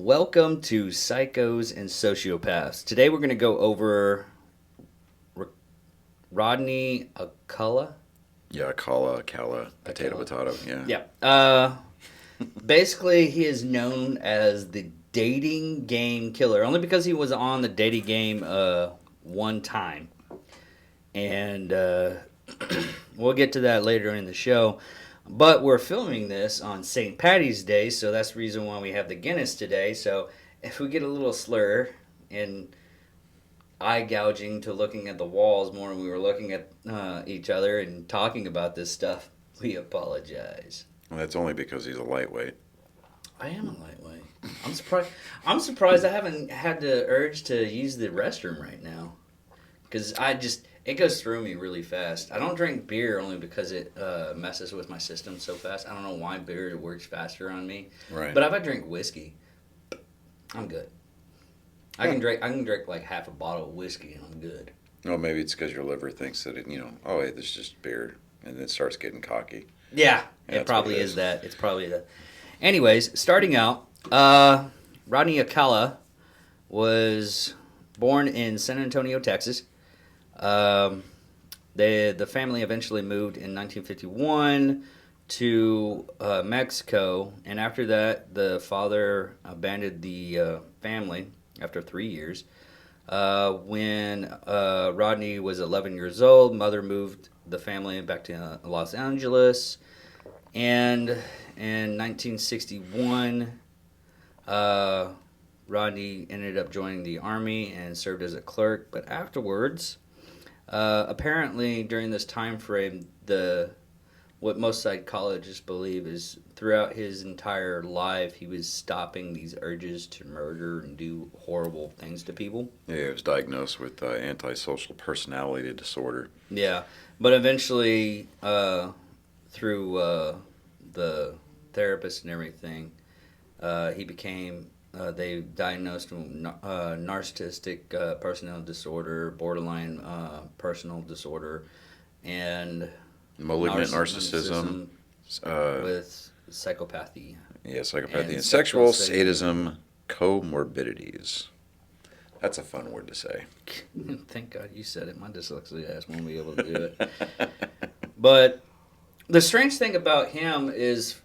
Welcome to Psychos and Sociopaths. Today we're going to go over Rodney Alcala. Yeah, Calla, potato, yeah. Basically, he is known as the dating game killer, only because he was on the dating game one time. And we'll get to that later in the show. But we're filming this on St. Patty's Day, so that's the reason why we have the Guinness today. So if we get a little slur and eye gouging to looking at the walls more than we were looking at each other and talking about this stuff, we apologize. Well, that's only because he's a lightweight. I am a lightweight. I'm surprised. I'm surprised I haven't had the urge to use the restroom right now, because it goes through me really fast. I don't drink beer only because it messes with my system so fast. I don't know why beer works faster on me. Right. But if I drink whiskey, I'm good. I can drink like half a bottle of whiskey and I'm good. Well, maybe it's because your liver thinks that oh, hey, this is just beer, and then it starts getting cocky. Yeah, it probably is that. It's probably that. Anyways, starting out, Rodney Alcala was born in San Antonio, Texas. The family eventually moved in 1951 to Mexico, and after that, the father abandoned the family after 3 years. When Rodney was 11 years old, mother moved the family back to Los Angeles, and in 1961, Rodney ended up joining the Army and served as a clerk, but afterwards, apparently during this time frame, what most psychologists believe is throughout his entire life, he was stopping these urges to murder and do horrible things to people. Yeah, he was diagnosed with antisocial personality disorder. Yeah, but eventually, through the therapist and everything, he became... they diagnosed him narcissistic personality disorder, borderline personal disorder, and malignant narcissism with psychopathy. Yeah, psychopathy and sexual sadism comorbidities. That's a fun word to say. Thank God you said it. My dyslexia ass won't be able to do it. But the strange thing about him is...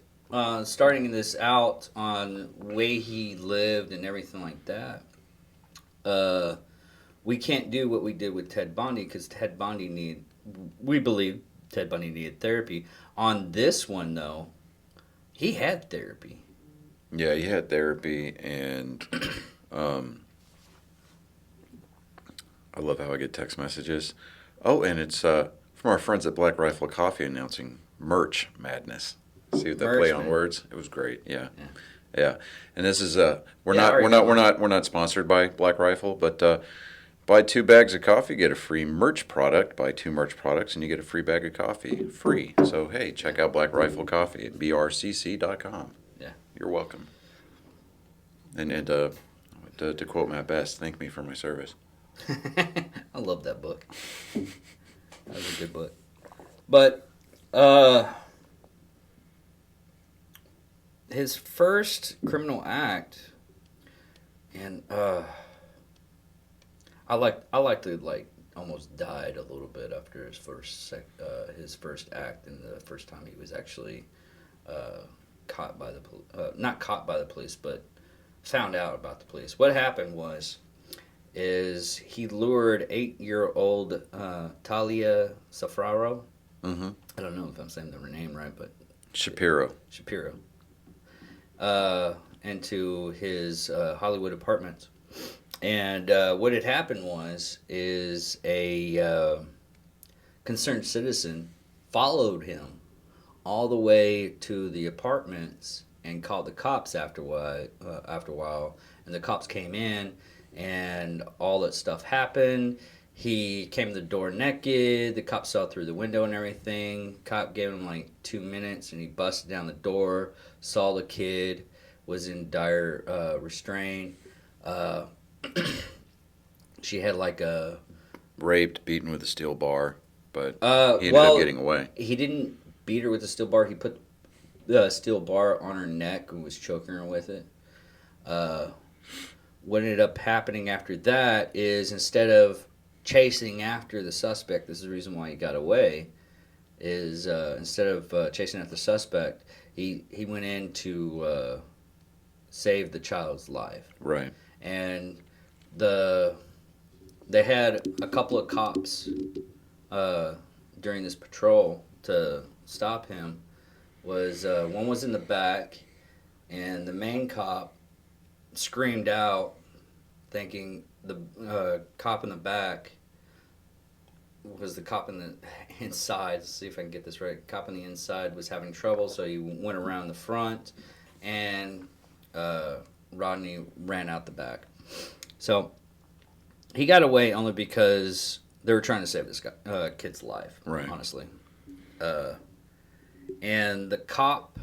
starting this out on way he lived and everything like that, we can't do what we did with Ted Bundy because we believe Ted Bundy needed therapy. On this one, though, he had therapy. Yeah, he had therapy, and I love how I get text messages. Oh, and it's from our friends at Black Rifle Coffee announcing merch madness. See what that play on words? It was great. Yeah. And this is we're not sponsored by Black Rifle, but buy 2 bags of coffee, get a free merch product. Buy 2 merch products, and you get a free bag of coffee free. So hey, check out Black Rifle Coffee at brcc.com. Yeah, you're welcome. And to quote Matt Best, thank me for my service. I love that book. That was a good book, but his first criminal act, and I almost died a little bit after his first act, and the first time he was actually caught by the not caught by the police, but found out about the police. What happened is he lured 8-year-old Talia Safraro. Mm-hmm. I don't know if I'm saying the name right, but Shapiro. Into his Hollywood apartment, and what had happened is a concerned citizen followed him all the way to the apartments and called the cops after a while, and the cops came in, and all that stuff happened. He came to the door naked. The cop saw through the window and everything. Cop gave him like 2 minutes, and he busted down the door, saw the kid, was in dire restraint. She had like a... raped, beaten with a steel bar, but he ended up getting away. He didn't beat her with a steel bar. He put the steel bar on her neck and was choking her with it. What ended up happening after that is instead of chasing after the suspect, this is the reason why he got away, is instead of chasing after the suspect, he went in to save the child's life. Right. And they had a couple of cops during this patrol to stop him. One was in the back, and the main cop screamed out, thinking the cop in the back was the cop in the inside. Let's see if I can get this right. Cop on the inside was having trouble, so he went around the front, and Rodney ran out the back. So he got away only because they were trying to save this kid's life, right. Honestly. And the cop,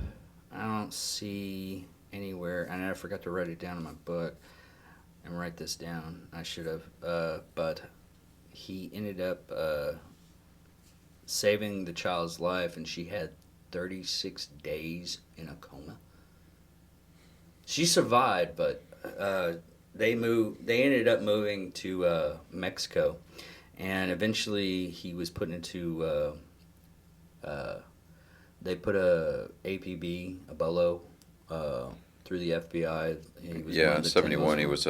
I don't see anywhere, and I forgot to write it down in my book and write this down. I should have, but he ended up saving the child's life, and she had 36 days in a coma. She survived, but they ended up moving to Mexico, and eventually he was put into. They put a APB, a bolo, through the FBI. In 71 he was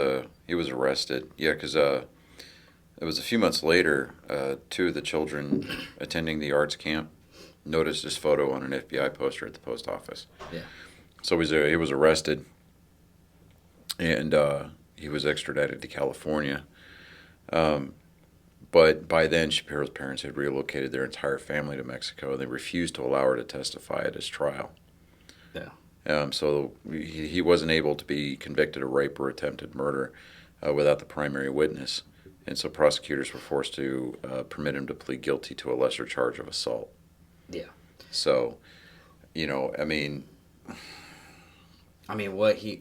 arrested. Yeah, because it was a few months later. Two of the children attending the arts camp noticed his photo on an FBI poster at the post office. Yeah. So he was arrested, and he was extradited to California. But by then, Shapiro's parents had relocated their entire family to Mexico. They refused to allow her to testify at his trial. Yeah. So he wasn't able to be convicted of rape or attempted murder without the primary witness. And so prosecutors were forced to permit him to plead guilty to a lesser charge of assault. Yeah. So, what he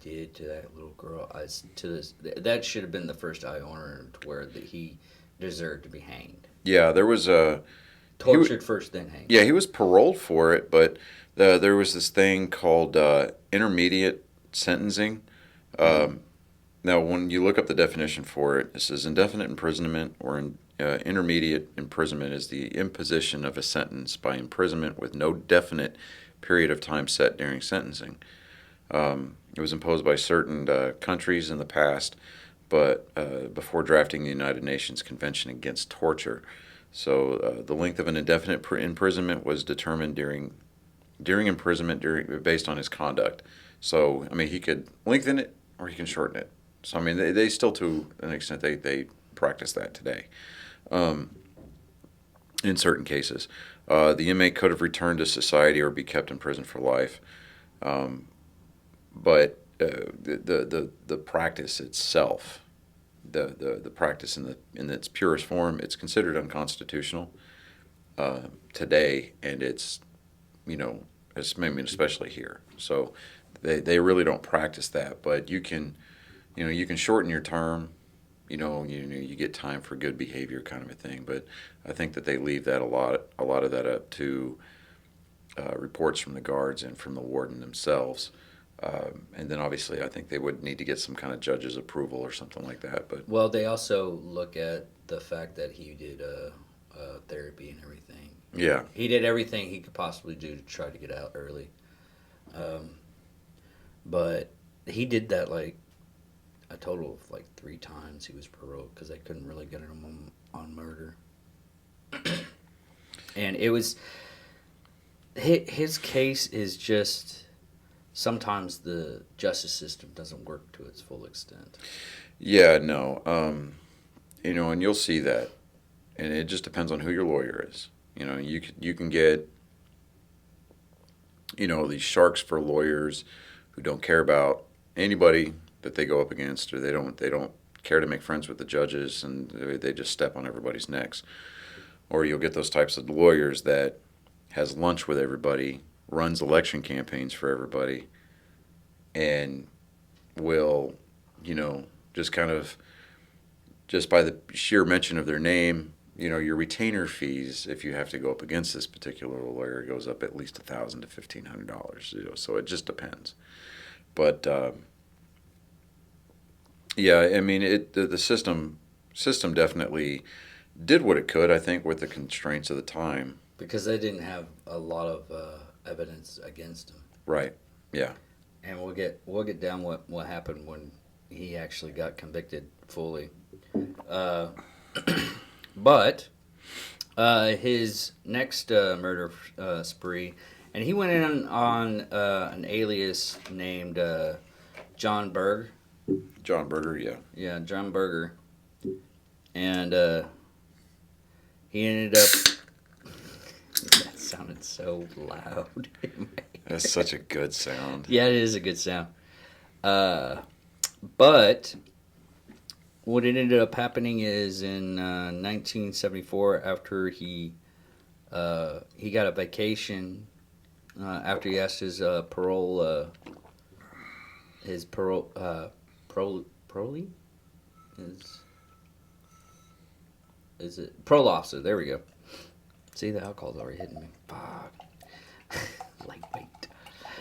did to that little girl, that should have been the first eye opener to where he deserved to be hanged. Yeah, there was tortured first, then hanged. Yeah, he was paroled for it, but there was this thing called intermediate sentencing. Now, when you look up the definition for it, it says indefinite imprisonment or intermediate imprisonment is the imposition of a sentence by imprisonment with no definite period of time set during sentencing. It was imposed by certain countries in the past, but before drafting the United Nations Convention Against Torture. So the length of an indefinite imprisonment was determined during imprisonment based on his conduct. So, he could lengthen it or he can shorten it. So, they still, to an extent, they practice that today. In certain cases. The inmate could have returned to society or be kept in prison for life. But the practice itself, the practice in its purest form, it's considered unconstitutional today, and it's especially here. So they really don't practice that, but you can shorten your term. You get time for good behavior, kind of a thing. But I think that they leave that a lot of that up to reports from the guards and from the warden themselves. And then obviously I think they would need to get some kind of judge's approval or something like that. But they also look at the fact that he did therapy and everything. Yeah. He did everything he could possibly do to try to get out early. But he did that a total of 3 times he was paroled because they couldn't really get him on murder. And it was his case is just sometimes the justice system doesn't work to its full extent. Yeah, no. And you'll see that, and it just depends on who your lawyer is. You can get these sharks for lawyers who don't care about anybody that they go up against, or they don't care to make friends with the judges, and they just step on everybody's necks. Or you'll get those types of lawyers that has lunch with everybody, runs election campaigns for everybody, and will, just kind of, just by the sheer mention of their name, your retainer fees, if you have to go up against this particular lawyer, goes up at least $1,000 to $1,500. So it just depends. But yeah, I mean, the system definitely did what it could. I think with the constraints of the time. Because they didn't have a lot of evidence against him. Right. Yeah. And we'll get down what happened when he actually got convicted fully. But his next murder spree, and he went in on an alias named John Berg. John Berger, yeah. Yeah, John Berger. And he ended up... That sounded so loud. That's such a good sound. Yeah, it is a good sound. But what ended up happening is in 1974, after he got a vacation, after he asked his parole parole officer. There we go. See, the alcohol's already hitting me. Fuck. Lightweight.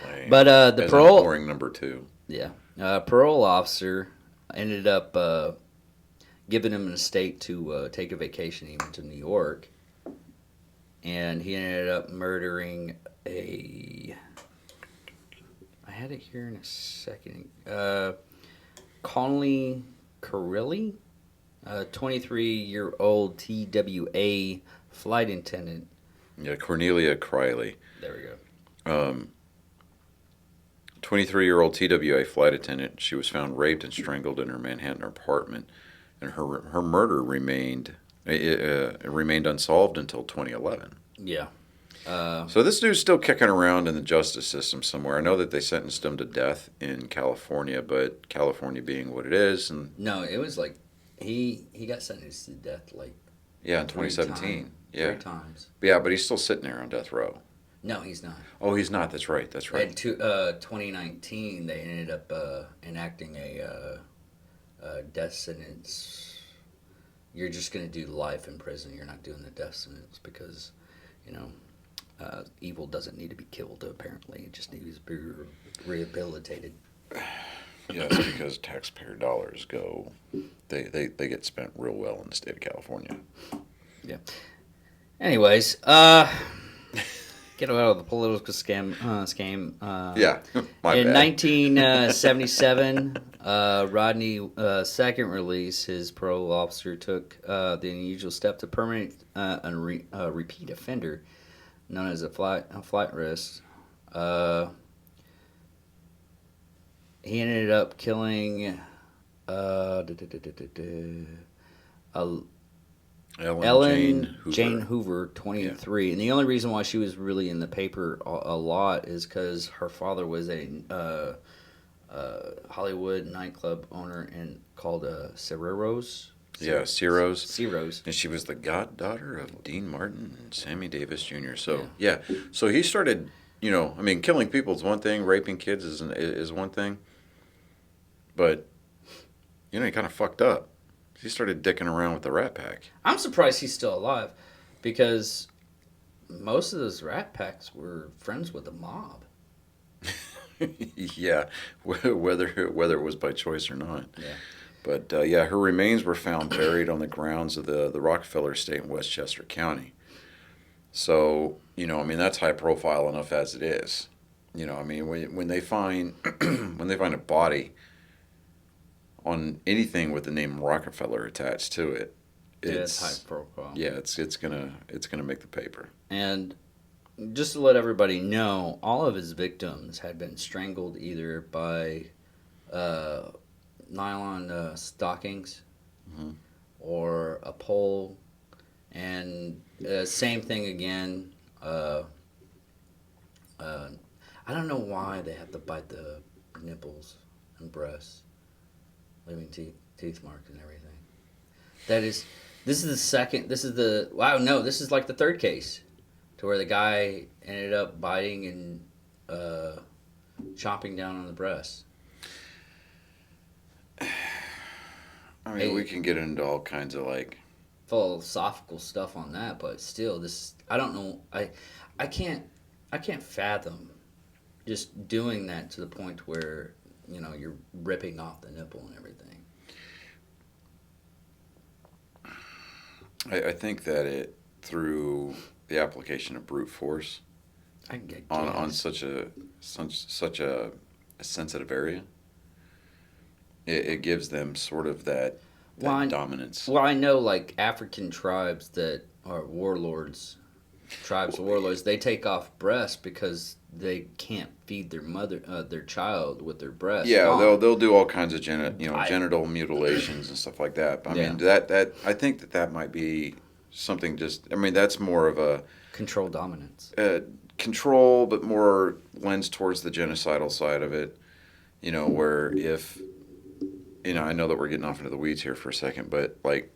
Lame. But the As parole... I'm pouring number 2. Yeah. Parole officer ended up giving him an estate to take a vacation. He went to New York. And he ended up murdering I had it here in a second. Connolly Carilli, a 23-year-old TWA flight attendant. Yeah, Cornelia Criley. There we go. 23-year-old TWA flight attendant. She was found raped and strangled in her Manhattan apartment, and her murder remained unsolved until 2011. Yeah. So this dude's still kicking around in the justice system somewhere. I know that they sentenced him to death in California, but California being what it is, and no, it was like he got sentenced to death like in 2017. Yeah, 3 times. Yeah, but he's still sitting there on death row. No, he's not. Oh, he's not. That's right. That's right. In 2019, they ended up enacting a death sentence. You're just going to do life in prison. You're not doing the death sentence because, evil doesn't need to be killed, apparently. It just needs to be rehabilitated. Yes, because taxpayer dollars they get spent real well in the state of California. Yeah. Anyways, get out of the political scam. Yeah, my in bad. 1977, Rodney second release, his parole officer took the unusual step to permanent a repeat offender, known as a flight risk. He ended up killing Ellen Jane Hoover, 23. Yeah. And the only reason why she was really in the paper a lot is because her father was a Hollywood nightclub owner called Ciro's. Yeah, Ciro's. Ciro's. And she was the goddaughter of Dean Martin and Sammy Davis Jr. So, yeah. So he started, killing people is one thing. Raping kids is one thing. But, he kind of fucked up. He started dicking around with the Rat Pack. I'm surprised he's still alive because most of those Rat Packs were friends with the mob. Yeah, whether it was by choice or not. Yeah. But, her remains were found buried on the grounds of the Rockefeller estate in Westchester County. So, that's high profile enough as it is. When they find a body on anything with the name Rockefeller attached to it, it's high profile. Yeah, it's gonna make the paper. And just to let everybody know, all of his victims had been strangled either by nylon stockings or a pole, and same thing again. I don't know why they have to bite the nipples and breasts, leaving teeth marks and everything. This is like the third case to where the guy ended up biting and chomping down on the breast. We can get into all kinds of philosophical stuff on that, but still, I don't know. I can't fathom just doing that to the point where you're ripping off the nipple and everything. I think that through the application of brute force on such a sensitive area, it gives them sort of that dominance. Well, I know like African tribes that are warlords, they take off breasts because they can't feed their child with their breast. Yeah, they'll do all kinds of genital mutilations and stuff like that. But, I mean that I think that might be something. That's more of a control dominance. Control, but more lens towards the genocidal side of it. Where if I know that we're getting off into the weeds here for a second, but like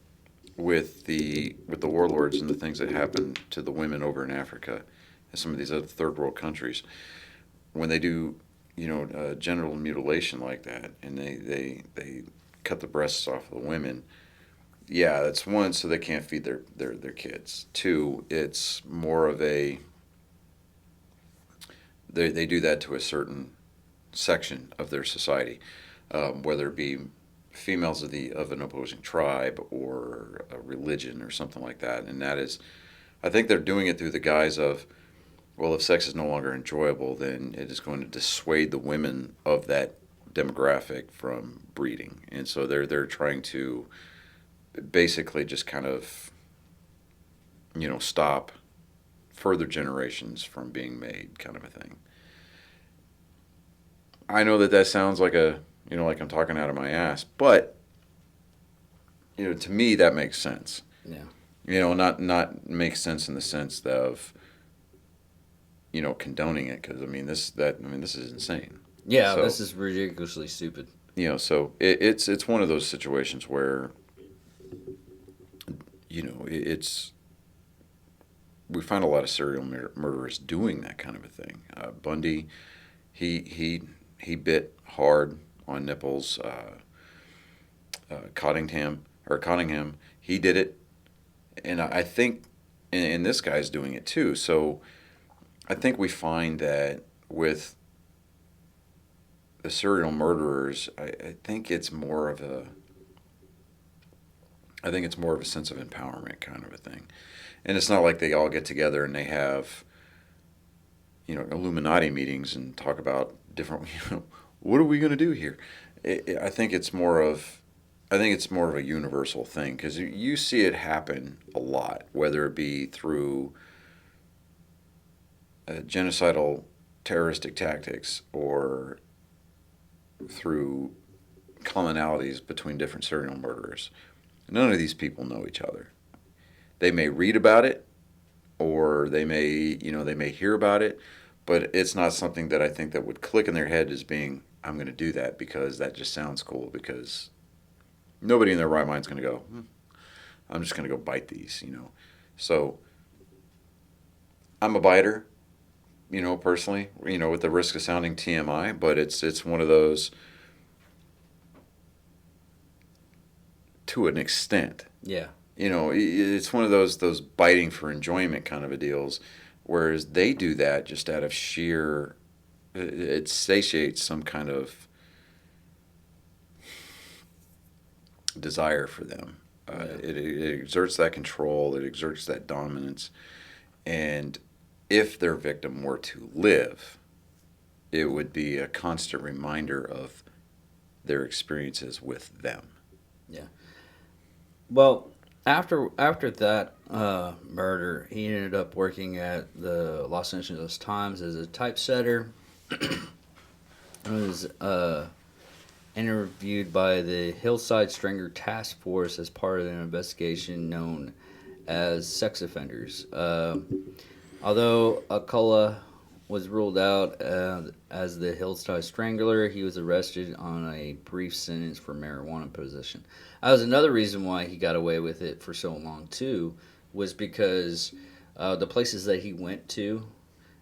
with the warlords and the things that happen to the women over in Africa and some of these other third world countries, when they do genital mutilation like that and they cut the breasts off of the women, that's one, so they can't feed their kids. Two, it's more of a they do that to a certain section of their society, whether it be females of an opposing tribe or a religion or something like that. And that is, I think they're doing it through the guise of, well, if sex is no longer enjoyable, then it is going to dissuade the women of that demographic from breeding. And so they're trying to basically just kind of stop further generations from being made, kind of a thing. I know that sounds like like I'm talking out of my ass, but to me that makes sense. Yeah. Not makes sense in the sense of condoning it, because this is insane. Yeah, this is ridiculously stupid. So it's one of those situations where we find a lot of serial murderers doing that kind of a thing. Bundy, he bit hard on nipples. Cottingham, he did it, and I think, and this guy's doing it too. So I think we find that with the serial murderers, I think it's more of a sense of empowerment kind of a thing, and it's not like they all get together and they have Illuminati meetings and talk about different what are we going to do here. I think it's more of a universal thing, because you see it happen a lot, whether it be through genocidal terroristic tactics or through commonalities between different serial murderers. None of these people know each other. They may read about it, or they may hear about it, but it's not something that I think that would click in their head as being, I'm going to do that because that just sounds cool. Because nobody in their right mind is going to go, I'm just going to go bite these, So I'm a biter, personally, with the risk of sounding TMI, but it's one of those, to an extent. Yeah. It's one of those biting for enjoyment kind of a deals, whereas they do that just out of sheer, it satiates some kind of desire for them. It exerts that control, it exerts that dominance, and if their victim were to live, it would be a constant reminder of their experiences with them. Yeah. Well, after that murder, he ended up working at the Los Angeles Times as a typesetter. He was interviewed by the Hillside Stringer Task Force as part of an investigation known as sex offenders. Although Alcala was ruled out as the Hillside Strangler, he was arrested on a brief sentence for marijuana possession. That was another reason why he got away with it for so long, too, was because the places that he went to,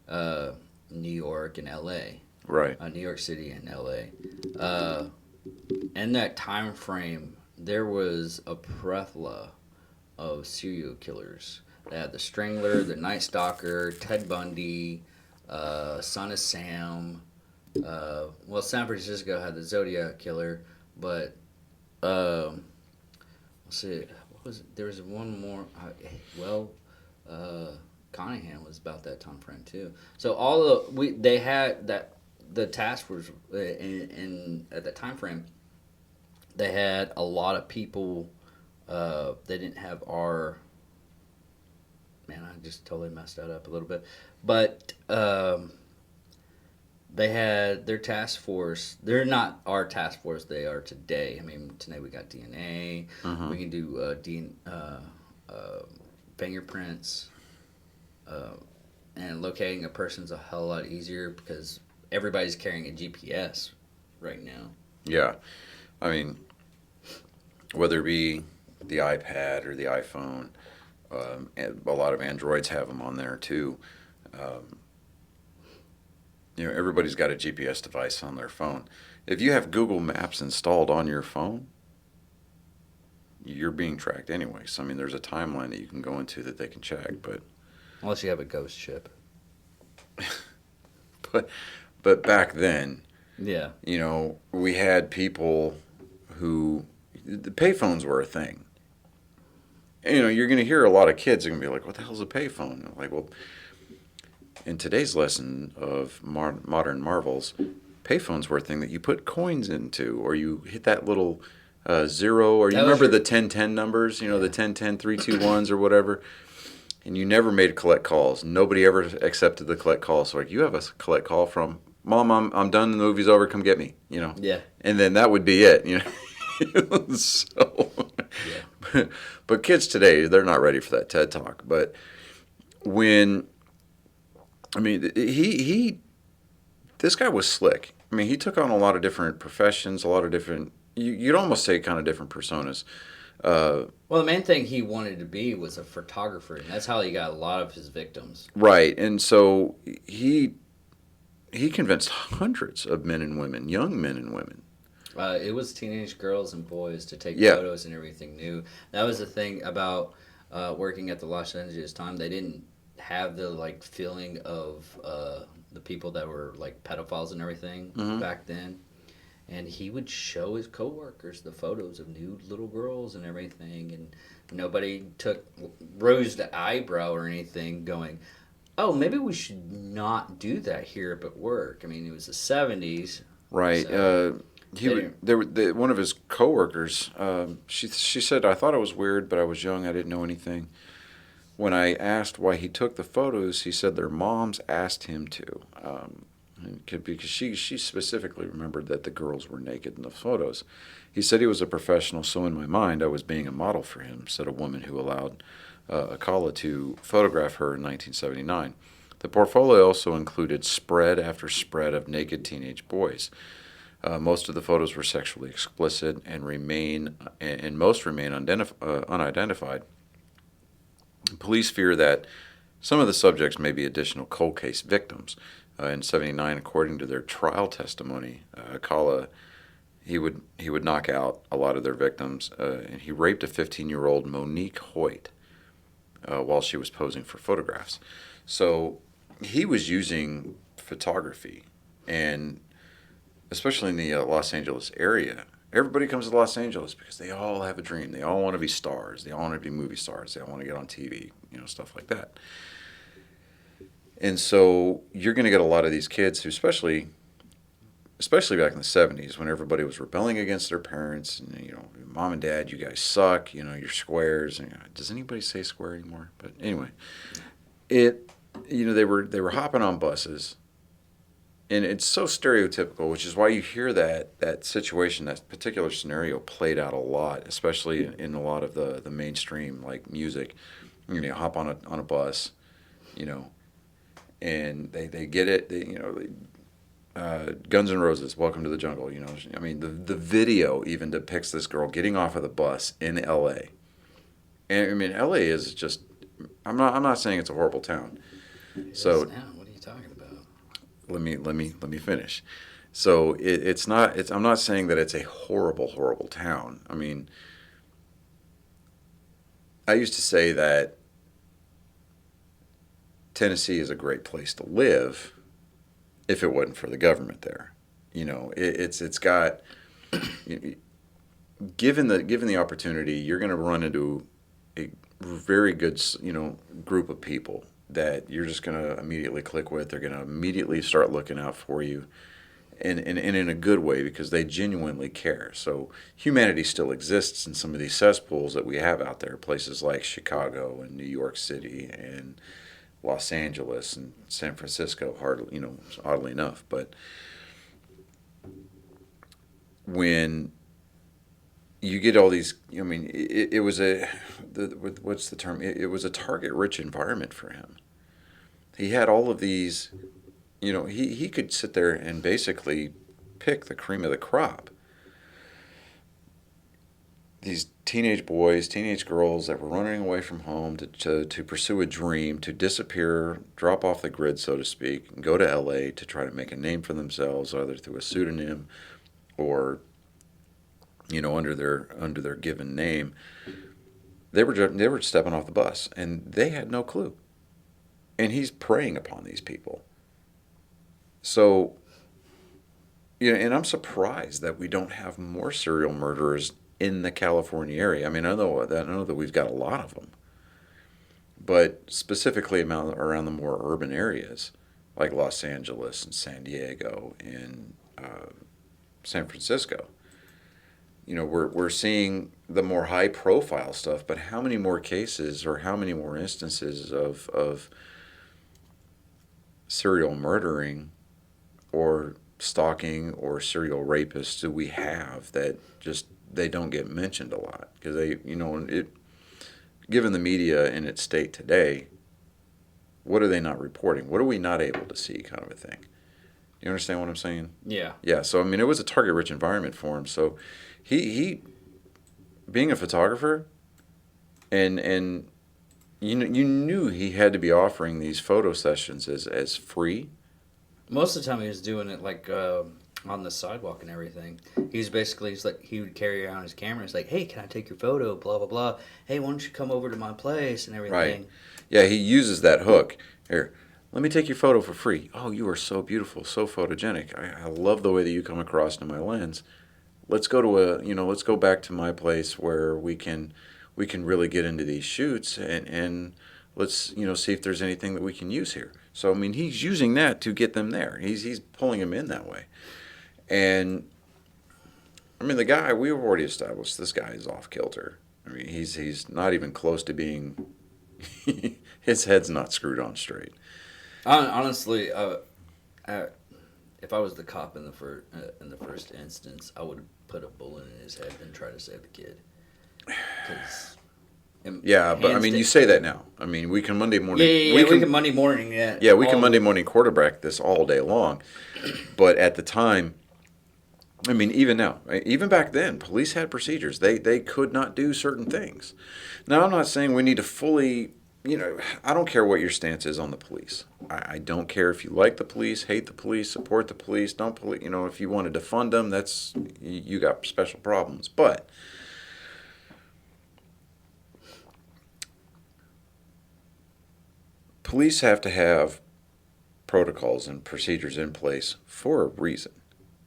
New York and L.A., right? New York City and L.A., in that time frame, there was a plethora of serial killers. They had the Strangler, the Night Stalker, Ted Bundy, Son of Sam, Well, San Francisco had the Zodiac killer, but let's see, what was it? There was one more. Uh, Cunningham was about that time frame too. So they had that the task force in at that time frame. They had a lot of people. They didn't have our man. I just totally messed that up a little bit, but. They had their task force. They're not our task force. They are today. I mean, today we got DNA. We can do fingerprints, and locating a person's a hell of a lot easier because everybody's carrying a GPS right now. Yeah. I mean, whether it be the iPad or the iPhone, a lot of Androids have them on there too. Everybody's got a GPS device on their phone. If you have Google Maps installed on your phone, you're being tracked anyway. So, I mean, there's a timeline that you can go into that they can check, but Unless you have a ghost ship. but back then, Yeah. we had people who the payphones were a thing. You're going to hear a lot of kids are going to be like, "What the hell's a payphone?" And I'm like, well, in today's lesson of modern marvels, payphones were a thing that you put coins into, or you hit that little zero, or you remember the 1010 numbers, the 1010 321s or whatever, and you never made collect calls. Nobody ever accepted the collect call. So like, you have a collect call from Mom, I'm done. The movie's over. Come get me. Yeah. And then that would be it. So, Yeah. but kids today, they're not ready for that TED Talk. But this guy was slick. I mean, he took on a lot of different professions, a lot of different, you'd almost say kind of different personas. Well, the main thing he wanted to be was a photographer, and that's how he got a lot of his victims. Right, and so he convinced hundreds of men and women, young men and women. It was teenage girls and boys to take photos and everything new. That was the thing about working at the Los Angeles Times. They didn't have the feeling of the people that were like pedophiles and everything back then. And he would show his coworkers the photos of nude little girls and everything, and nobody rose the eyebrow or anything, going, "Oh, maybe we should not do that here at work." I mean, it was the 70s, right? So one of his coworkers. She said, "I thought it was weird, but I was young. I didn't know anything." When I asked why he took the photos, he said their moms asked him to. Because she specifically remembered that the girls were naked in the photos. He said he was a professional, so in my mind I was being a model for him, said a woman who allowed Alcala to photograph her in 1979. The portfolio also included spread after spread of naked teenage boys. Most of the photos were sexually explicit and most remain unidentified. Police fear that some of the subjects may be additional cold case victims. In '79, according to their trial testimony, Alcala, he would knock out a lot of their victims, and he raped a 15-year-old Monique Hoyt while she was posing for photographs. So he was using photography, and especially in the Los Angeles area, everybody comes to Los Angeles because they all have a dream. They all want to be stars. They all want to be movie stars. They all want to get on TV, stuff like that. And so you're going to get a lot of these kids who, especially back in the 70s, when everybody was rebelling against their parents, and Mom and Dad, you guys suck, you're squares. And, does anybody say square anymore? But anyway, they were hopping on buses, and it's so stereotypical, which is why you hear that situation, that particular scenario played out a lot, especially in a lot of the mainstream music. You hop on a bus, and they get it. Guns N' Roses, Welcome to the Jungle. I mean, the video even depicts this girl getting off of the bus in L.A. And I mean, L.A. is just. I'm not saying it's a horrible town. So what are you talking about? Let me finish. So it's not. I'm not saying that it's a horrible town. I mean, I used to say that Tennessee is a great place to live if it wasn't for the government there. It's got, given the opportunity, you're going to run into a very good, group of people that you're just going to immediately click with. They're going to immediately start looking out for you, and in a good way, because they genuinely care. So humanity still exists in some of these cesspools that we have out there, places like Chicago and New York City and Los Angeles and San Francisco, hardly, oddly enough. But when you get all these, it was what's the term? It was a target-rich environment for him. He had all of these, he could sit there and basically pick the cream of the crop. These teenage boys, teenage girls that were running away from home to pursue a dream, to disappear, drop off the grid, so to speak, and go to L.A. to try to make a name for themselves, either through a pseudonym or under their given name. They were stepping off the bus, and they had no clue. And he's preying upon these people. So, and I'm surprised that we don't have more serial murderers in the California area. I know that we've got a lot of them, but specifically around the more urban areas like Los Angeles and San Diego and San Francisco. We're seeing the more high profile stuff, but how many more cases or how many more instances of serial murdering or stalking or serial rapists do we have that just they don't get mentioned a lot? Because given the media in its state today, what are they not reporting? What are we not able to see, kind of a thing? You understand what I'm saying? Yeah. Yeah. So it was a target-rich environment for him. So he being a photographer, and you knew he had to be offering these photo sessions as free. Most of the time he was doing it like on the sidewalk and everything. He would carry around his camera. He's like, hey, can I take your photo? Blah, blah, blah. Hey, why don't you come over to my place and everything? Right. Yeah, he uses that hook. Here, let me take your photo for free. Oh, you are so beautiful, so photogenic. I love the way that you come across in my lens. Let's go let's go back to my place where we can really get into these shoots and let's see if there's anything that we can use here. So he's using that to get them there. He's pulling them in that way. And the guy, we've already established this guy is off kilter. He's not even close to being his head's not screwed on straight. Honestly, if I was the cop in the first instance, I would put a bullet in his head and try to save the kid. Yeah, but you say that now. We can Monday morning. Yeah, we can Monday morning. Yeah, we can Monday morning quarterback this all day long. But at the time, even now, even back then, police had procedures. They could not do certain things. Now, I'm not saying we need to fully. I don't care what your stance is on the police. I don't care if you like the police, hate the police, support the police, don't police. If you want to defund them, that's you got special problems. But police have to have protocols and procedures in place for a reason.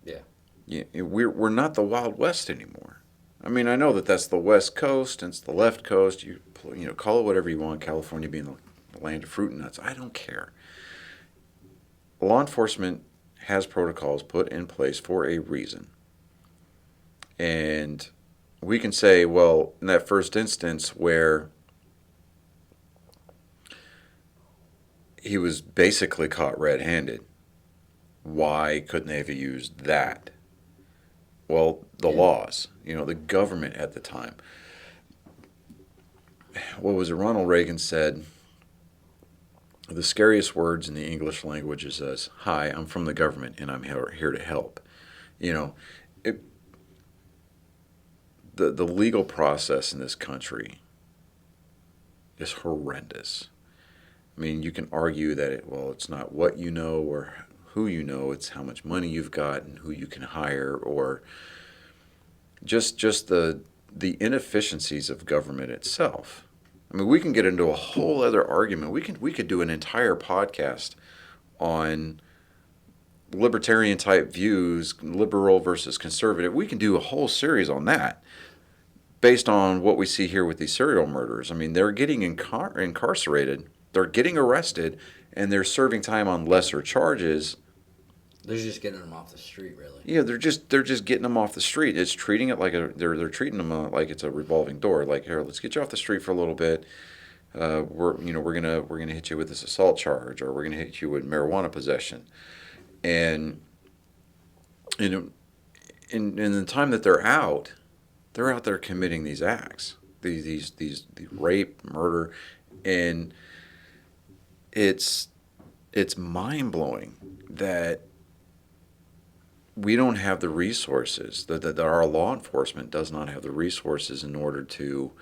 Yeah. We're not the Wild West anymore. I know that that's the West Coast and it's the left coast. You call it whatever you want. California being the land of fruit and nuts. I don't care. Law enforcement has protocols put in place for a reason. And we can say, well, in that first instance where he was basically caught red-handed, why couldn't they have used that? Well, the laws, the government at the time. What was it? Ronald Reagan said, the scariest words in the English language is hi, I'm from the government and I'm here to help. The legal process in this country is horrendous. You can argue that it's not what you know or who you know, it's how much money you've got and who you can hire, or just the inefficiencies of government itself. We can get into a whole other argument. We could do an entire podcast on libertarian type views, liberal versus conservative. We can do a whole series on that based on what we see here with these serial murderers. I mean, they're getting incarcerated, they're getting arrested, and they're serving time on lesser charges. They're just getting them off the street, really. Yeah, they're just getting them off the street. It's treating it like they're treating them like it's a revolving door. Like, here, let's get you off the street for a little bit. We're gonna hit you with this assault charge, or we're gonna hit you with marijuana possession, and in the time that they're out there committing these acts, these rape, murder, and it's mind blowing that we don't have the resources, that our law enforcement does not have the resources in order to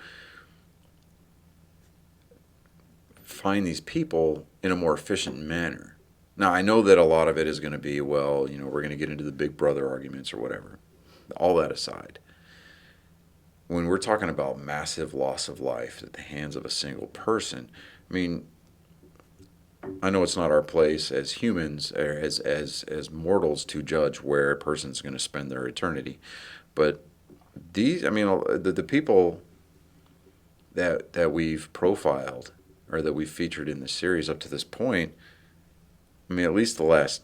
find these people in a more efficient manner. Now, I know that a lot of it is going to be, well, we're going to get into the big brother arguments or whatever. All that aside, when we're talking about massive loss of life at the hands of a single person, I mean, I know it's not our place as humans or as mortals to judge where a person's going to spend their eternity, but the people that we've profiled or that we've featured in the series up to this point, I mean, at least the last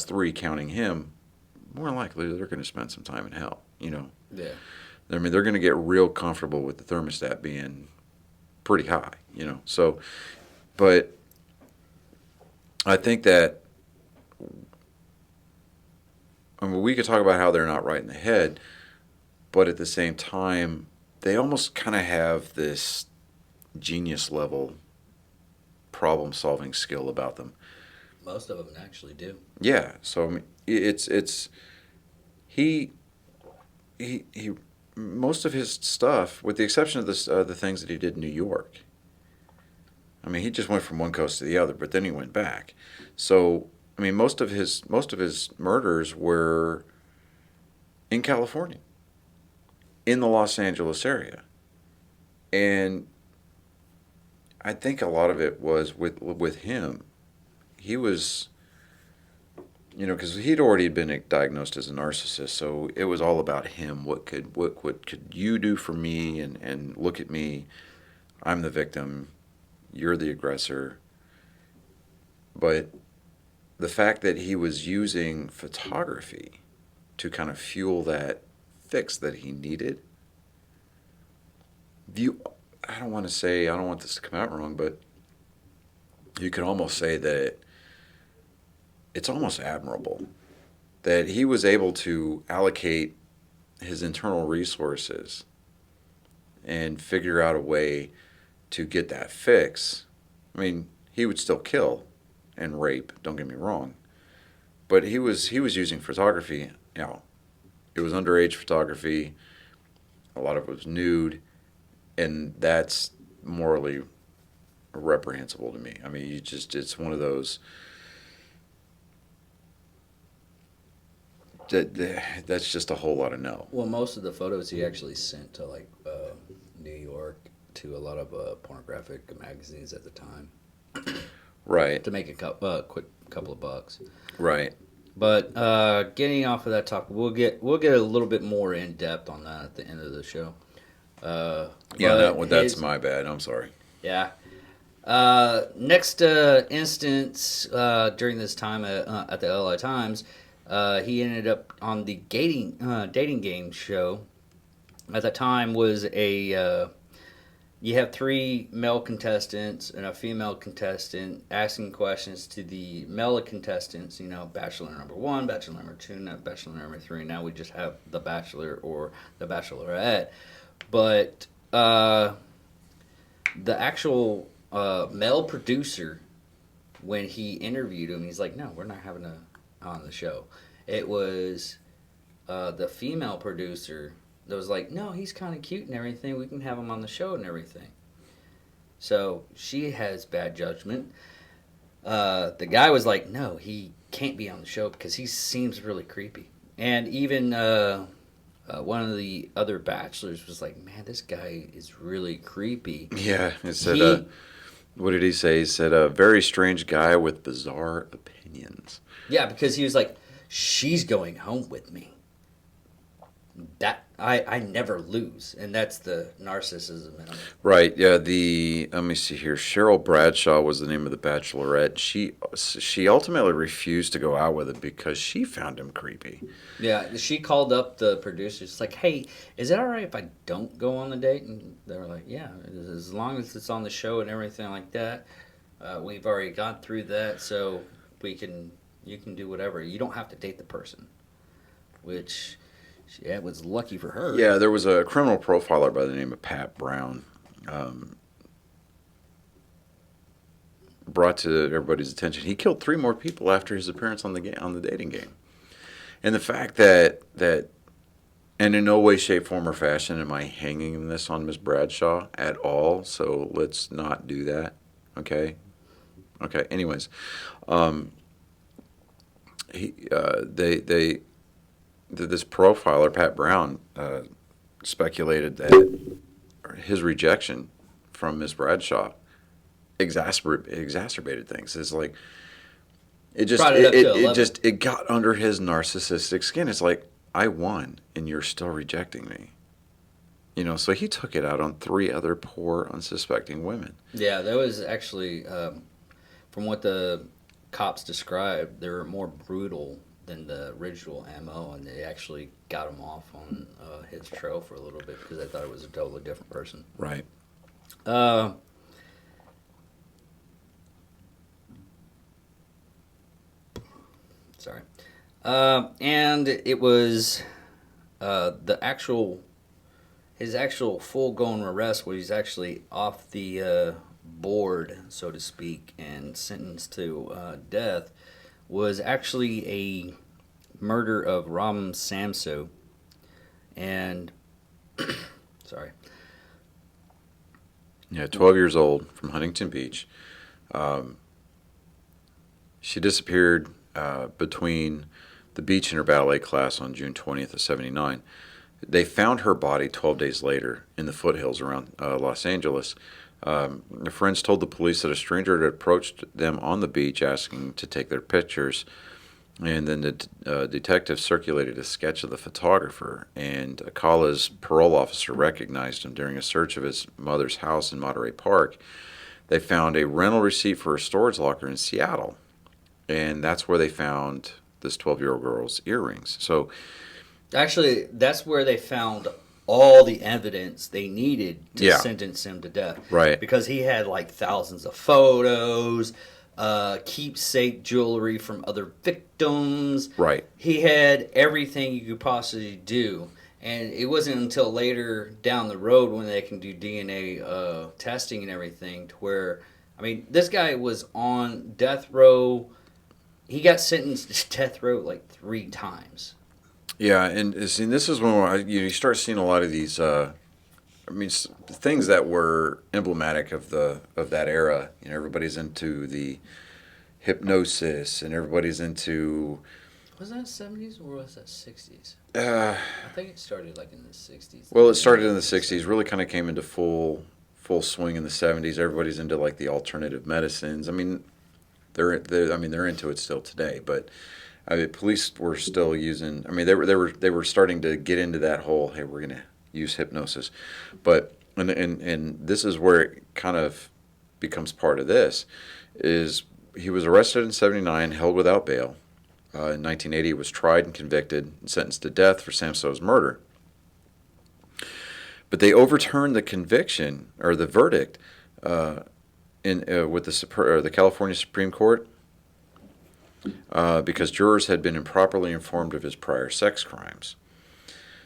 three, counting him, more likely they're going to spend some time in hell. Yeah. I mean, they're going to get real comfortable with the thermostat being pretty high. So, but I think that, I mean, we could talk about how they're not right in the head, but at the same time, they almost kind of have this genius level problem solving skill about them. Most of them actually do. Yeah. So I mean, it's he most of his stuff, with the exception of the things that he did in New York. I mean, he just went from one coast to the other, but then he went back. So, I mean, most of his murders were in California, in the Los Angeles area, and I think a lot of it was with him. He was, because he'd already been diagnosed as a narcissist, so it was all about him. What could you do for me? And look at me, I'm the victim. You're the aggressor. But the fact that he was using photography to kind of fuel that fix that he needed, I don't want this to come out wrong, but you could almost say that it's almost admirable that he was able to allocate his internal resources and figure out a way to get that fix. I mean, he would still kill and rape, don't get me wrong, but he was using photography. It was underage photography. A lot of it was nude, and that's morally reprehensible to me. I mean, it's one of those that's just a whole lot of no. Well, most of the photos he actually sent to New York, to a lot of pornographic magazines at the time. Right. To make a quick couple of bucks. Right. But getting off of that topic, we'll get a little bit more in depth on that at the end of the show. That's my bad. I'm sorry. Yeah. Next instance during this time at the LA Times, he ended up on the dating game show. At the time was you have 3 male contestants and a female contestant asking questions to the male contestants, bachelor number 1, bachelor number 2, bachelor number 3. Now we just have the bachelor or the bachelorette. But the actual male producer, when he interviewed him, he's like, no, we're not having on the show. It was the female producer that was like, no, he's kind of cute and everything. We can have him on the show and everything. So she has bad judgment. The guy was like, no, he can't be on the show because he seems really creepy. And even one of the other bachelors was like, man, this guy is really creepy. Yeah, it said, what did he say? He said, a very strange guy with bizarre opinions. opinions. Yeah, because he was like, she's going home with me. That I never lose, and that's the narcissism in him. Right. Yeah. Let me see here. Cheryl Bradshaw was the name of the bachelorette. She ultimately refused to go out with him because she found him creepy. Yeah, she called up the producers, like, hey, is it all right if I don't go on the date? And they were like, yeah, as long as it's on the show and everything like that. We've already gone through that, so you can do whatever. You don't have to date the person, which, yeah, it was lucky for her. Yeah, there was a criminal profiler by the name of Pat Brown, brought to everybody's attention. He killed 3 more people after his appearance on the dating game, and the fact that and in no way, shape, form, or fashion am I hanging this on Miss Bradshaw at all. So let's not do that. Okay. Anyways, this profiler, Pat Brown, speculated that his rejection from Miss Bradshaw exacerbated things. It's like it got under his narcissistic skin. It's like, I won and you're still rejecting me. So he took it out on 3 other poor, unsuspecting women. Yeah, that was actually, from what the cops described, they were more brutal than the original MO, and they actually got him off on his trail for a little bit because they thought it was a totally different person. Right. Sorry. And it was his actual full-blown arrest, where he's actually off the board, so to speak, and sentenced to death, was actually a murder of Ram Samso. And, sorry. Yeah, 12 years old, from Huntington Beach. She disappeared between the beach and her ballet class on June 20th of 79. They found her body 12 days later in the foothills around Los Angeles. Her friends told the police that a stranger had approached them on the beach asking to take their pictures. And then the detective circulated a sketch of the photographer, and Alcala's parole officer recognized him during a search of his mother's house in Monterey Park. They found a rental receipt for a storage locker in Seattle, and that's where they found this 12-year-old girl's earrings. So, actually, that's where they found all the evidence they needed to sentence him to death. Right. Because he had like thousands of photos, keepsake jewelry from other victims. Right. He had everything you could possibly do. And it wasn't until later down the road when they can do DNA testing and everything to where, I mean, this guy was on death row. He got sentenced to death row like 3 times. Yeah, and see, this is when you start seeing a lot of these, things that were emblematic of that era. Everybody's into the hypnosis, and everybody's into. Was that 70s or was that 60s? I think it started like in the 60s. Well, it started in the 60s. Really, kind of came into full swing in the 70s. Everybody's into like the alternative medicines. I mean, they're into it still today, but. Police were still using. I mean, they were starting to get into that whole. Hey, we're going to use hypnosis, but and this is where it kind of becomes part of this. Is he was arrested in '79, held without bail. In 1980, he was tried and convicted and sentenced to death for Samso's murder. But they overturned the conviction or the verdict with the California Supreme Court. Because jurors had been improperly informed of his prior sex crimes.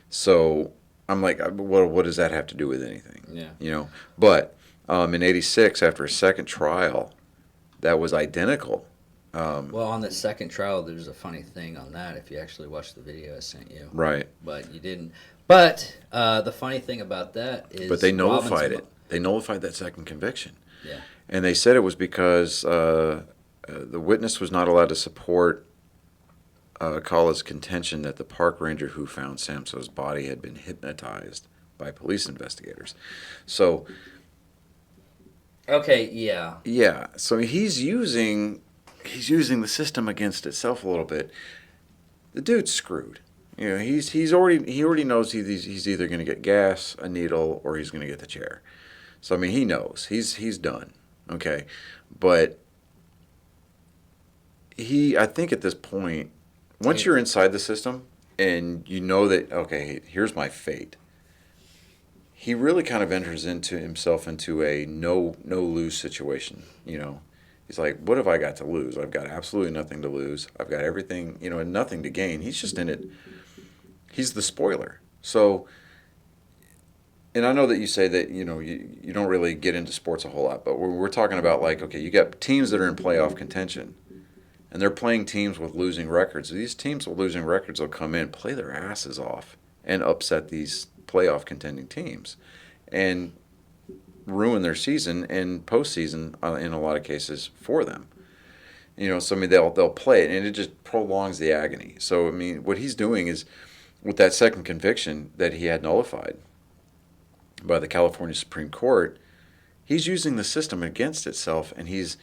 So I'm like, what does that have to do with anything? Yeah. But in '86, after a second trial, that was identical. Well, on the second trial, there's a funny thing on that. If you actually watched the video I sent you, right? But you didn't. But the funny thing about that is, but they nullified it. They nullified that second conviction. Yeah. And they said it was because. The witness was not allowed to support Alcala's contention that the park ranger who found Samso's body had been hypnotized by police investigators. So, okay, yeah. Yeah, so he's using he's using the system against itself a little bit. The dude's screwed. You know, he already knows he's either going to get gas, a needle, or he's going to get the chair. So I mean, he knows he's done. Okay, but I think at this point, once you're inside the system and you know that, okay, here's my fate, he really kind of enters himself into a no lose situation. You know, he's like, what have I got to lose? I've got absolutely nothing to lose. I've got everything, you know, and nothing to gain. He's just in it. He's the spoiler. So, and I know that you say that, you know, you don't really get into sports a whole lot, but we're talking about, like, okay, you got teams that are in playoff contention, and they're playing teams with losing records. These teams with losing records will come in, play their asses off, and upset these playoff contending teams and ruin their season and postseason in a lot of cases for them. You know, so I mean, they'll play it, and it just prolongs the agony. So I mean, what he's doing is, with that second conviction that he had nullified by the California Supreme Court, he's using the system against itself, and he's